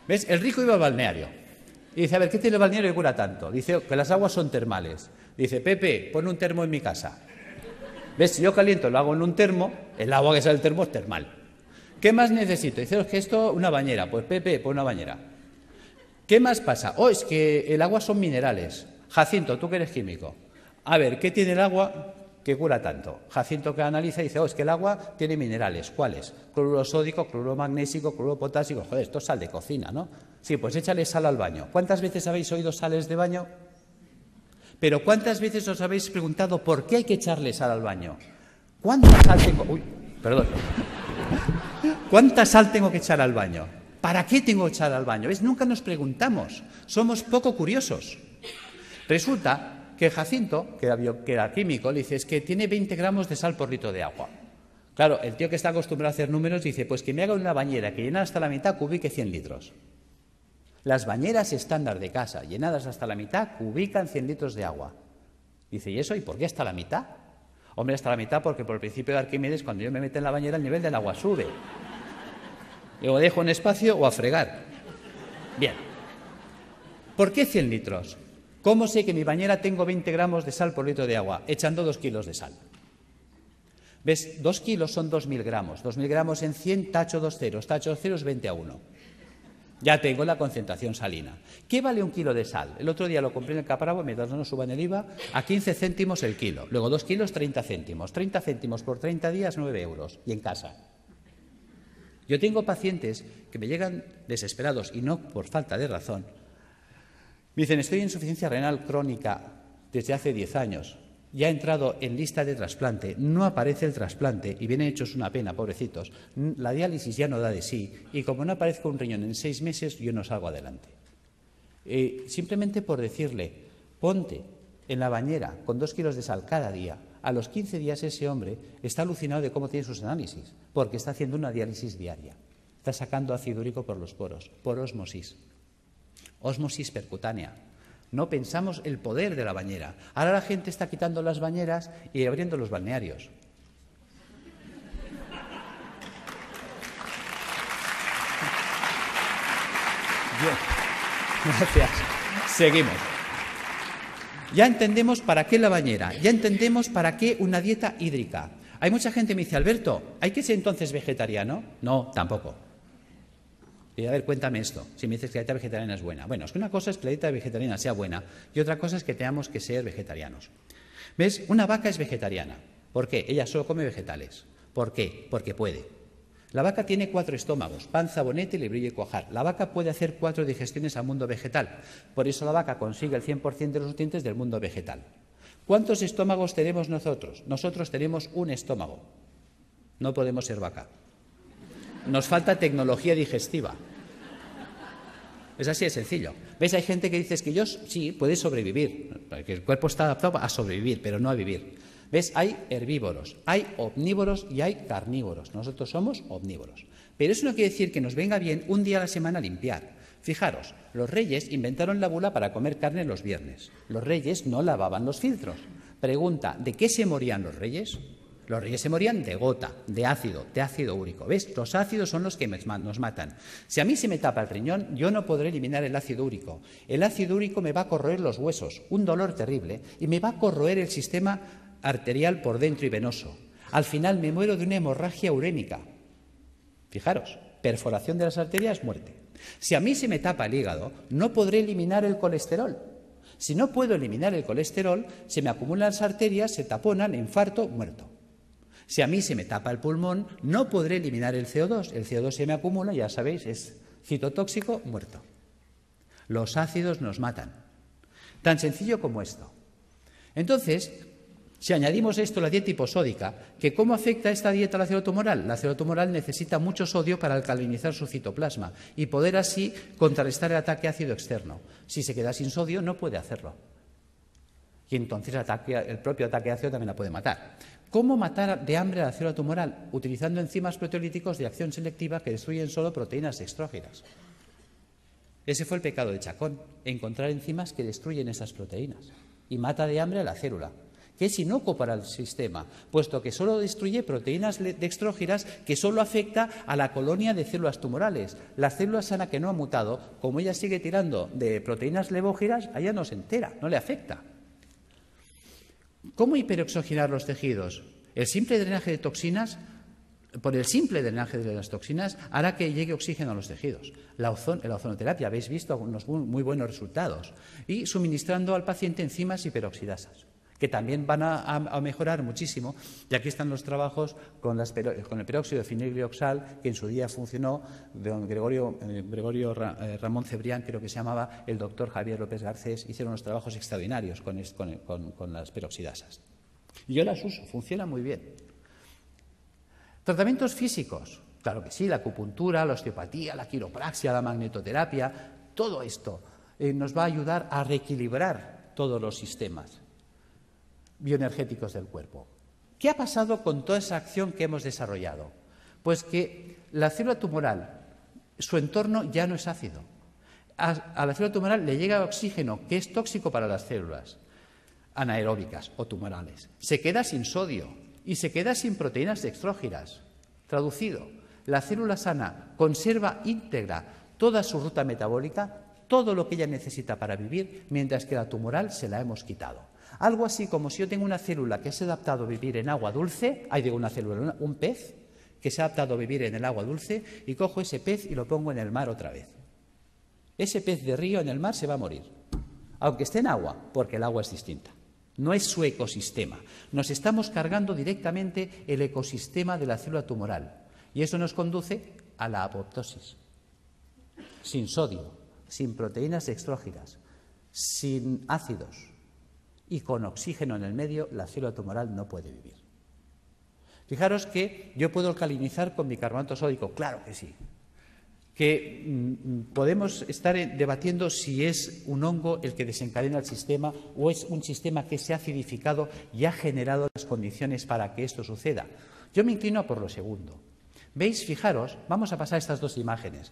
[SPEAKER 2] ¿Ves? El rico iba al balneario y dice, a ver, ¿qué tiene el balneario que cura tanto? Dice que las aguas son termales. Dice, Pepe, pon un termo en mi casa. ¿Ves? Si yo caliento lo hago en un termo, el agua que sale del termo es termal. ¿Qué más necesito? Dice, es que esto, una bañera. Pues Pepe, pon una bañera. ¿Qué más pasa? Oh, es que el agua son minerales. Jacinto, tú que eres químico. A ver, ¿qué tiene el agua que cura tanto? Jacinto que analiza y dice, oh, es que el agua tiene minerales. ¿Cuáles? Cloruro sódico, cloruro magnésico, cloruro potásico. Joder, esto es sal de cocina, ¿no? Sí, pues échale sal al baño. ¿Cuántas veces habéis oído sales de baño? Pero ¿cuántas veces os habéis preguntado por qué hay que echarle sal al baño? ¿Cuánta sal tengo? Uy, perdón. ¿Cuánta sal tengo que echar al baño? ¿Para qué tengo que echar al baño? ¿Ves? Nunca nos preguntamos. Somos poco curiosos. Resulta que Jacinto, que era químico, le dice, es que tiene 20 gramos de sal por litro de agua. Claro, el tío que está acostumbrado a hacer números dice, pues que me haga una bañera que llena hasta la mitad cubique 100 litros. Las bañeras estándar de casa, llenadas hasta la mitad, cubican 100 litros de agua. Dice, ¿y eso? ¿Y por qué hasta la mitad? Hombre, hasta la mitad, porque por el principio de Arquímedes, cuando yo me meto en la bañera, el nivel del agua sube. O dejo un espacio o a fregar. Bien. ¿Por qué 100 litros? ¿Cómo sé que en mi bañera tengo 20 gramos de sal por litro de agua? Echando 2 kilos de sal. ¿Ves? 2 kilos son 2.000 gramos. 2.000 gramos en 100, tacho 2 ceros. Tacho 2 ceros, 20:1. Ya tengo la concentración salina. ¿Qué vale 1 kilo de sal? El otro día lo compré en el Caparabo, mientras no nos suban el IVA, a 15 céntimos el kilo. Luego 2 kilos, 30 céntimos. 30 céntimos por 30 días, 9 euros. Y en casa. Yo tengo pacientes que me llegan desesperados, y no por falta de razón. Me dicen, estoy en insuficiencia renal crónica desde hace 10 años. Ya he entrado en lista de trasplante, no aparece el trasplante y vienen hechos una pena, pobrecitos. La diálisis ya no da de sí y como no aparezca un riñón en 6 meses, yo no salgo adelante. Simplemente por decirle, ponte en la bañera con 2 kilos de sal cada día, a los 15 días ese hombre está alucinado de cómo tiene sus análisis, porque está haciendo una diálisis diaria. Está sacando ácido úrico por los poros, por ósmosis. Ósmosis percutánea. No pensamos el poder de la bañera. Ahora la gente está quitando las bañeras y abriendo los balnearios. Bien. Gracias. Seguimos. Ya entendemos para qué la bañera, ya entendemos para qué una dieta hídrica. Hay mucha gente que me dice, Alberto, ¿hay que ser entonces vegetariano? No, tampoco. Y a ver, cuéntame esto, si me dices que la dieta vegetariana es buena. Bueno, es que una cosa es que la dieta vegetariana sea buena y otra cosa es que tengamos que ser vegetarianos. ¿Ves? Una vaca es vegetariana. ¿Por qué? Ella solo come vegetales. ¿Por qué? Porque puede. La vaca tiene 4 estómagos, panza, bonete, lebrillo y cuajar. La vaca puede hacer 4 digestiones al mundo vegetal. Por eso la vaca consigue el 100% de los nutrientes del mundo vegetal. ¿Cuántos estómagos tenemos nosotros? Nosotros tenemos un estómago. No podemos ser vaca. Nos falta tecnología digestiva. Es así de sencillo. ¿Ves? Hay gente que dice que yo sí, puede sobrevivir, porque el cuerpo está adaptado a sobrevivir, pero no a vivir. ¿Ves? Hay herbívoros, hay omnívoros y hay carnívoros. Nosotros somos omnívoros. Pero eso no quiere decir que nos venga bien un día a la semana limpiar. Fijaros, los reyes inventaron la bula para comer carne los viernes. Los reyes no lavaban los filtros. Pregunta, ¿de qué se morían los reyes? Los reyes se morían de gota, de ácido úrico. ¿Ves? Los ácidos son los que nos matan. Si a mí se me tapa el riñón, yo no podré eliminar el ácido úrico. El ácido úrico me va a corroer los huesos, un dolor terrible, y me va a corroer el sistema arterial por dentro y venoso. Al final me muero de una hemorragia urémica. Fijaros, perforación de las arterias, muerte. Si a mí se me tapa el hígado, no podré eliminar el colesterol. Si no puedo eliminar el colesterol, se me acumulan las arterias, se taponan, infarto, muerto. Si a mí se me tapa el pulmón, no podré eliminar el CO2. El CO2 se me acumula, ya sabéis, es citotóxico, muerto. Los ácidos nos matan. Tan sencillo como esto. Entonces, si añadimos esto a la dieta hiposódica, que ¿cómo afecta esta dieta a la célula tumoral? La célula tumoral necesita mucho sodio para alcalinizar su citoplasma y poder así contrarrestar el ataque ácido externo. Si se queda sin sodio, no puede hacerlo. Y entonces el propio ataque ácido también la puede matar. ¿Cómo matar de hambre a la célula tumoral? Utilizando enzimas proteolíticos de acción selectiva que destruyen solo proteínas dextrógenas. Ese fue el pecado de Chacón, encontrar enzimas que destruyen esas proteínas y mata de hambre a la célula, que es inocuo para el sistema, puesto que solo destruye proteínas dextrógenas que solo afecta a la colonia de células tumorales. La célula sana que no ha mutado, como ella sigue tirando de proteínas levógenas, a ella no se entera, no le afecta. ¿Cómo hiperoxigenar los tejidos? El simple drenaje de toxinas, por el simple drenaje de las toxinas, hará que llegue oxígeno a los tejidos. La ozonoterapia, habéis visto unos muy buenos resultados. Y suministrando al paciente enzimas hiperoxidasas, que también van a mejorar muchísimo. Y aquí están los trabajos con el peróxido de finiglioxal, que en su día funcionó, de don Gregorio Ramón Cebrián, creo que se llamaba, el doctor Javier López Garcés, hicieron unos trabajos extraordinarios con las peroxidasas. Y yo las uso, funciona muy bien. Tratamientos físicos, claro que sí, la acupuntura, la osteopatía, la quiropraxia, la magnetoterapia, todo esto nos va a ayudar a reequilibrar todos los sistemas bioenergéticos del cuerpo. ¿Qué ha pasado con toda esa acción que hemos desarrollado? Pues que la célula tumoral, su entorno ya no es ácido. A la célula tumoral le llega oxígeno, que es tóxico para las células.
[SPEAKER 3] anaeróbicas o tumorales. Se queda sin sodio y se queda sin proteínas dextrógiras. Traducido, la célula sana conserva íntegra toda su ruta metabólica, todo lo que ella necesita para vivir, mientras que la tumoral se la hemos quitado. Algo así como si yo tengo una célula que se ha adaptado a vivir en agua dulce, un pez que se ha adaptado a vivir en el agua dulce, y cojo ese pez y lo pongo en el mar otra vez. Ese pez de río en el mar se va a morir, aunque esté en agua, porque el agua es distinta. No es su ecosistema. Nos estamos cargando directamente el ecosistema de la célula tumoral. Y eso nos conduce a la apoptosis. Sin sodio, sin proteínas dextrógiras, sin ácidos y con oxígeno en el medio, la célula tumoral no puede vivir. Fijaros que yo puedo alcalinizar con bicarbonato sódico, claro que sí. Que podemos estar debatiendo si es un hongo el que desencadena el sistema o es un sistema que se ha acidificado y ha generado las condiciones para que esto suceda. Yo me inclino por lo segundo. ¿Veis? Fijaros, vamos a pasar estas dos imágenes.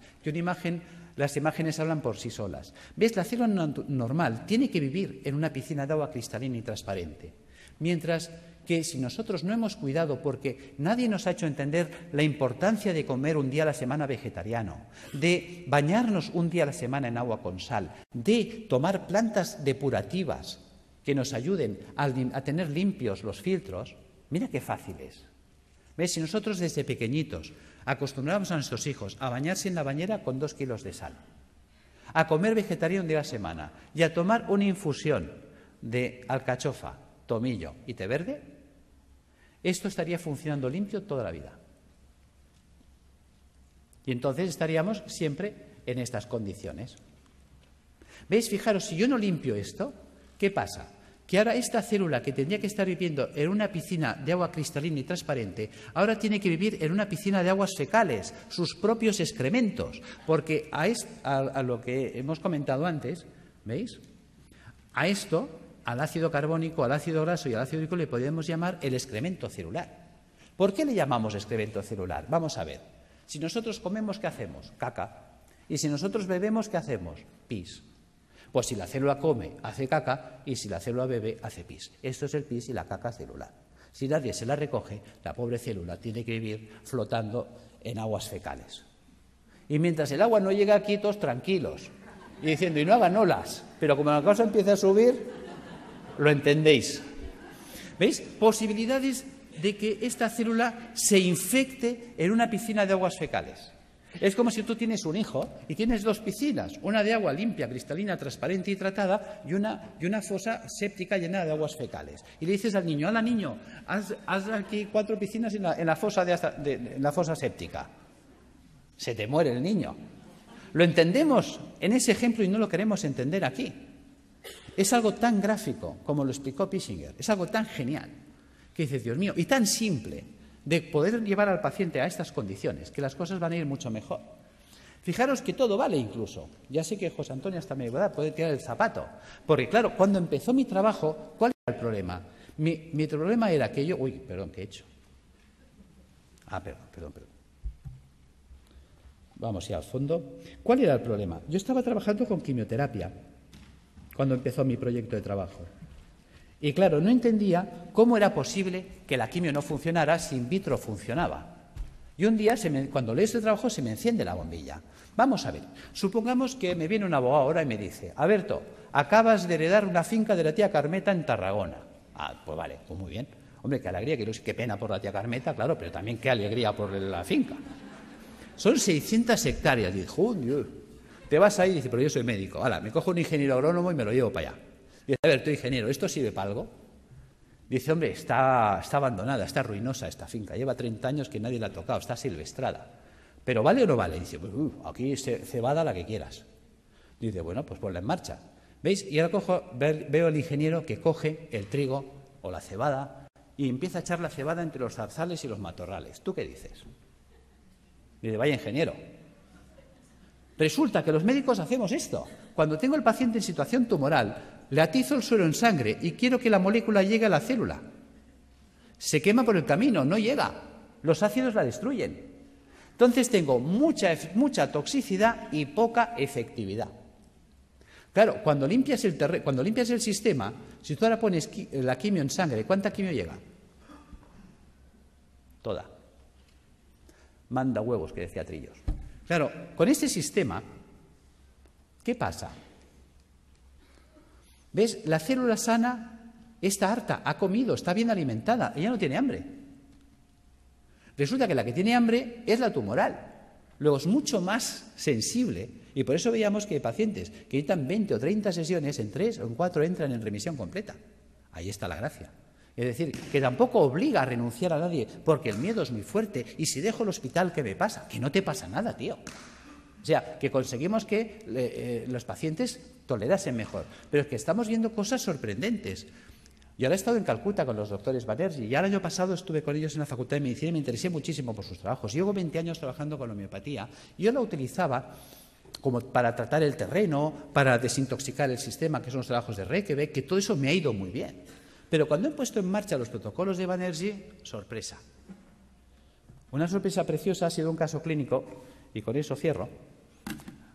[SPEAKER 3] Las imágenes hablan por sí solas. ¿Veis? La célula normal tiene que vivir en una piscina de agua cristalina y transparente. Mientras que si nosotros no hemos cuidado, porque nadie nos ha hecho entender la importancia de comer un día a la semana vegetariano, de bañarnos un día a la semana en agua con sal, de tomar plantas depurativas que nos ayuden a tener limpios los filtros, mira qué fácil es. ¿Ves? Si nosotros desde pequeñitos acostumbramos a nuestros hijos a bañarse en la bañera con 2 kilos de sal, a comer vegetariano un día a la semana y a tomar una infusión de alcachofa, tomillo y té verde, esto estaría funcionando limpio toda la vida. Y entonces estaríamos siempre en estas condiciones. ¿Veis? Fijaros, si yo no limpio esto, ¿qué pasa? Que ahora esta célula que tendría que estar viviendo en una piscina de agua cristalina y transparente, ahora tiene que vivir en una piscina de aguas fecales, sus propios excrementos, porque a lo que hemos comentado antes, ¿veis? A esto, al ácido carbónico, al ácido graso y al ácido úrico le podemos llamar el excremento celular. ¿Por qué le llamamos excremento celular? Vamos a ver. Si nosotros comemos, ¿qué hacemos? Caca. Y si nosotros bebemos, ¿qué hacemos? Pis. Pues si la célula come, hace caca, y si la célula bebe, hace pis. Esto es el pis y la caca celular. Si nadie se la recoge, la pobre célula tiene que vivir flotando en aguas fecales. Y mientras el agua no llega aquí, todos tranquilos, y diciendo, y no hagan olas, pero como la cosa empieza a subir, lo entendéis. ¿Veis? Posibilidades de que esta célula se infecte en una piscina de aguas fecales. Es como si tú tienes un hijo y tienes 2 piscinas, una de agua limpia, cristalina, transparente y tratada y una fosa séptica llena de aguas fecales. Y le dices al niño, ¡hala, niño, haz aquí 4 piscinas en la fosa séptica! Se te muere el niño. Lo entendemos en ese ejemplo y no lo queremos entender aquí. Es algo tan gráfico como lo explicó Pissinger, es algo tan genial que dices, Dios mío, y tan simple de poder llevar al paciente a estas condiciones, que las cosas van a ir mucho mejor. Fijaros que todo vale incluso. Ya sé que José Antonio hasta me puede tirar el zapato, porque claro, cuando empezó mi trabajo, ¿cuál era el problema? Mi problema era que yo... Uy, perdón, ¿qué he hecho? Perdón. Vamos ya al fondo. ¿Cuál era el problema? Yo estaba trabajando con quimioterapia cuando empezó mi proyecto de trabajo. Y claro, no entendía cómo era posible que la quimio no funcionara si in vitro funcionaba. Y un día, cuando leo este trabajo, se me enciende la bombilla. Vamos a ver, supongamos que me viene un abogado ahora y me dice, Alberto, acabas de heredar una finca de la tía Carmeta en Tarragona. Pues vale, pues muy bien. Hombre, qué alegría, qué pena por la tía Carmeta, claro, pero también qué alegría por la finca. Son 600 hectáreas. Y dijo, Dios, te vas ahí y dice, pero yo soy médico. Hala, me cojo un ingeniero agrónomo y me lo llevo para allá. Dice, a ver, tú ingeniero, ¿esto sirve para algo? Dice, hombre, está abandonada, está ruinosa esta finca, lleva 30 años que nadie la ha tocado, está silvestrada. ¿Pero vale o no vale? Dice, pues aquí cebada la que quieras. Dice, bueno, pues ponla en marcha. ¿Veis? Y ahora veo al ingeniero que coge el trigo o la cebada y empieza a echar la cebada entre los zarzales y los matorrales. ¿Tú qué dices? Dice, vaya ingeniero. Resulta que los médicos hacemos esto. Cuando tengo el paciente en situación tumoral, le atizo el suero en sangre y quiero que la molécula llegue a la célula. Se quema por el camino, no llega. Los ácidos la destruyen. Entonces tengo mucha toxicidad y poca efectividad. Claro, cuando limpias el sistema, si tú ahora pones la quimio en sangre, ¿cuánta quimio llega? Toda. Manda huevos, que decía Trillos. Claro, con este sistema, ¿qué pasa? ¿Ves? La célula sana está harta, ha comido, está bien alimentada, ella no tiene hambre. Resulta que la que tiene hambre es la tumoral. Luego es mucho más sensible y por eso veíamos que hay pacientes que necesitan 20 o 30 sesiones, en 3 o en 4 entran en remisión completa. Ahí está la gracia. Es decir, que tampoco obliga a renunciar a nadie porque el miedo es muy fuerte y si dejo el hospital, ¿qué me pasa? Que no te pasa nada, tío. O sea, que conseguimos que los pacientes tolerasen mejor. Pero es que estamos viendo cosas sorprendentes. Yo ahora he estado en Calcuta con los doctores Banerjee y el año pasado estuve con ellos en la Facultad de Medicina y me interesé muchísimo por sus trabajos. Llevo 20 años trabajando con la homeopatía y yo la utilizaba como para tratar el terreno, para desintoxicar el sistema, que son los trabajos de Reykjavik, que todo eso me ha ido muy bien. Pero cuando he puesto en marcha los protocolos de Banerjee, sorpresa. Una sorpresa preciosa ha sido un caso clínico, y con eso cierro,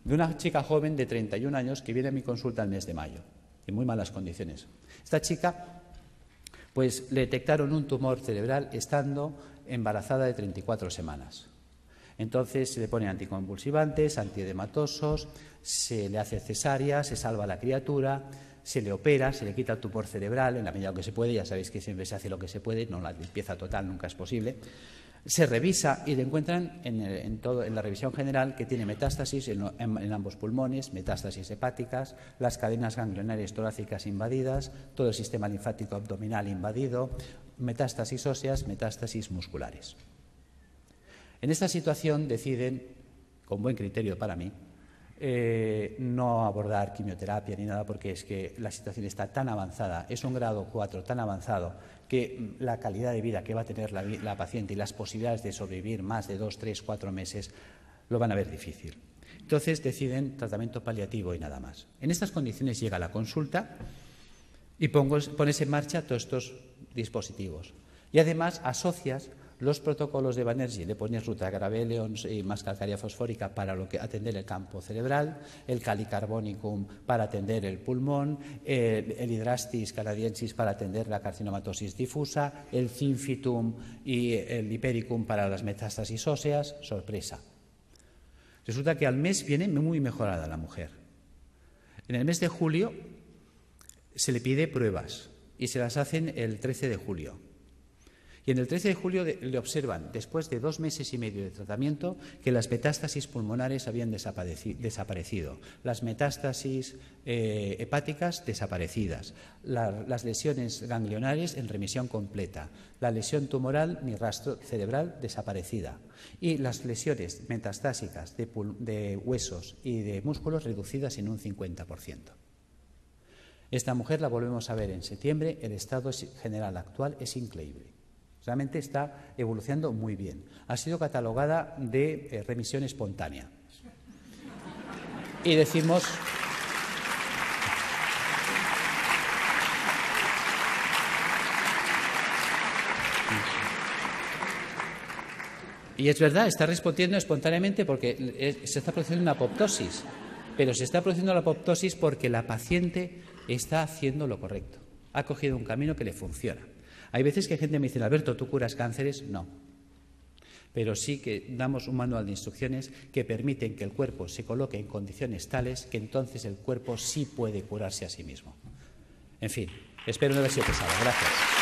[SPEAKER 3] de una chica joven de 31 años que viene a mi consulta el mes de mayo, en muy malas condiciones. Esta chica, pues le detectaron un tumor cerebral estando embarazada de 34 semanas. Entonces se le ponen anticonvulsivantes, antiedematosos, se le hace cesárea, se salva a la criatura, se le opera, se le quita el tumor cerebral en la medida que se puede, ya sabéis que siempre se hace lo que se puede, no la limpieza total nunca es posible. Se revisa y le encuentran en la revisión general que tiene metástasis en ambos pulmones, metástasis hepáticas, las cadenas ganglionarias torácicas invadidas, todo el sistema linfático abdominal invadido, metástasis óseas, metástasis musculares. En esta situación deciden, con buen criterio para mí, no abordar quimioterapia ni nada porque es que la situación está tan avanzada, es un grado 4 tan avanzado que la calidad de vida que va a tener la paciente y las posibilidades de sobrevivir más de 2, 3, 4 meses lo van a ver difícil. Entonces deciden tratamiento paliativo y nada más. En estas condiciones llega la consulta y pones en marcha todos estos dispositivos. Y además asocias los protocolos de Banerjee, le pones Rutagrapheon y más calcárea fosfórica para atender el campo cerebral, el Calicarbonicum para atender el pulmón, el Hydrastis canadiensis para atender la carcinomatosis difusa, el Zinfitum y el Hipericum para las metástasis óseas. Sorpresa. Resulta que al mes viene muy mejorada la mujer. En el mes de julio se le pide pruebas y se las hacen el 13 de julio. Y en el 13 de julio le observan, después de 2 meses y medio de tratamiento, que las metástasis pulmonares habían desaparecido, las metástasis hepáticas desaparecidas, las lesiones ganglionares en remisión completa, la lesión tumoral ni rastro cerebral desaparecida y las lesiones metastásicas de huesos y de músculos reducidas en un 50%. Esta mujer la volvemos a ver en septiembre, el estado general actual es increíble. Realmente está evolucionando muy bien. Ha sido catalogada de remisión espontánea. Y decimos... Y es verdad, está respondiendo espontáneamente porque se está produciendo una apoptosis. Pero se está produciendo la apoptosis porque la paciente está haciendo lo correcto. Ha cogido un camino que le funciona. Hay veces que gente me dice, Alberto, ¿tú curas cánceres? No. Pero sí que damos un manual de instrucciones que permiten que el cuerpo se coloque en condiciones tales que entonces el cuerpo sí puede curarse a sí mismo. En fin, espero no haber sido pesado. Gracias.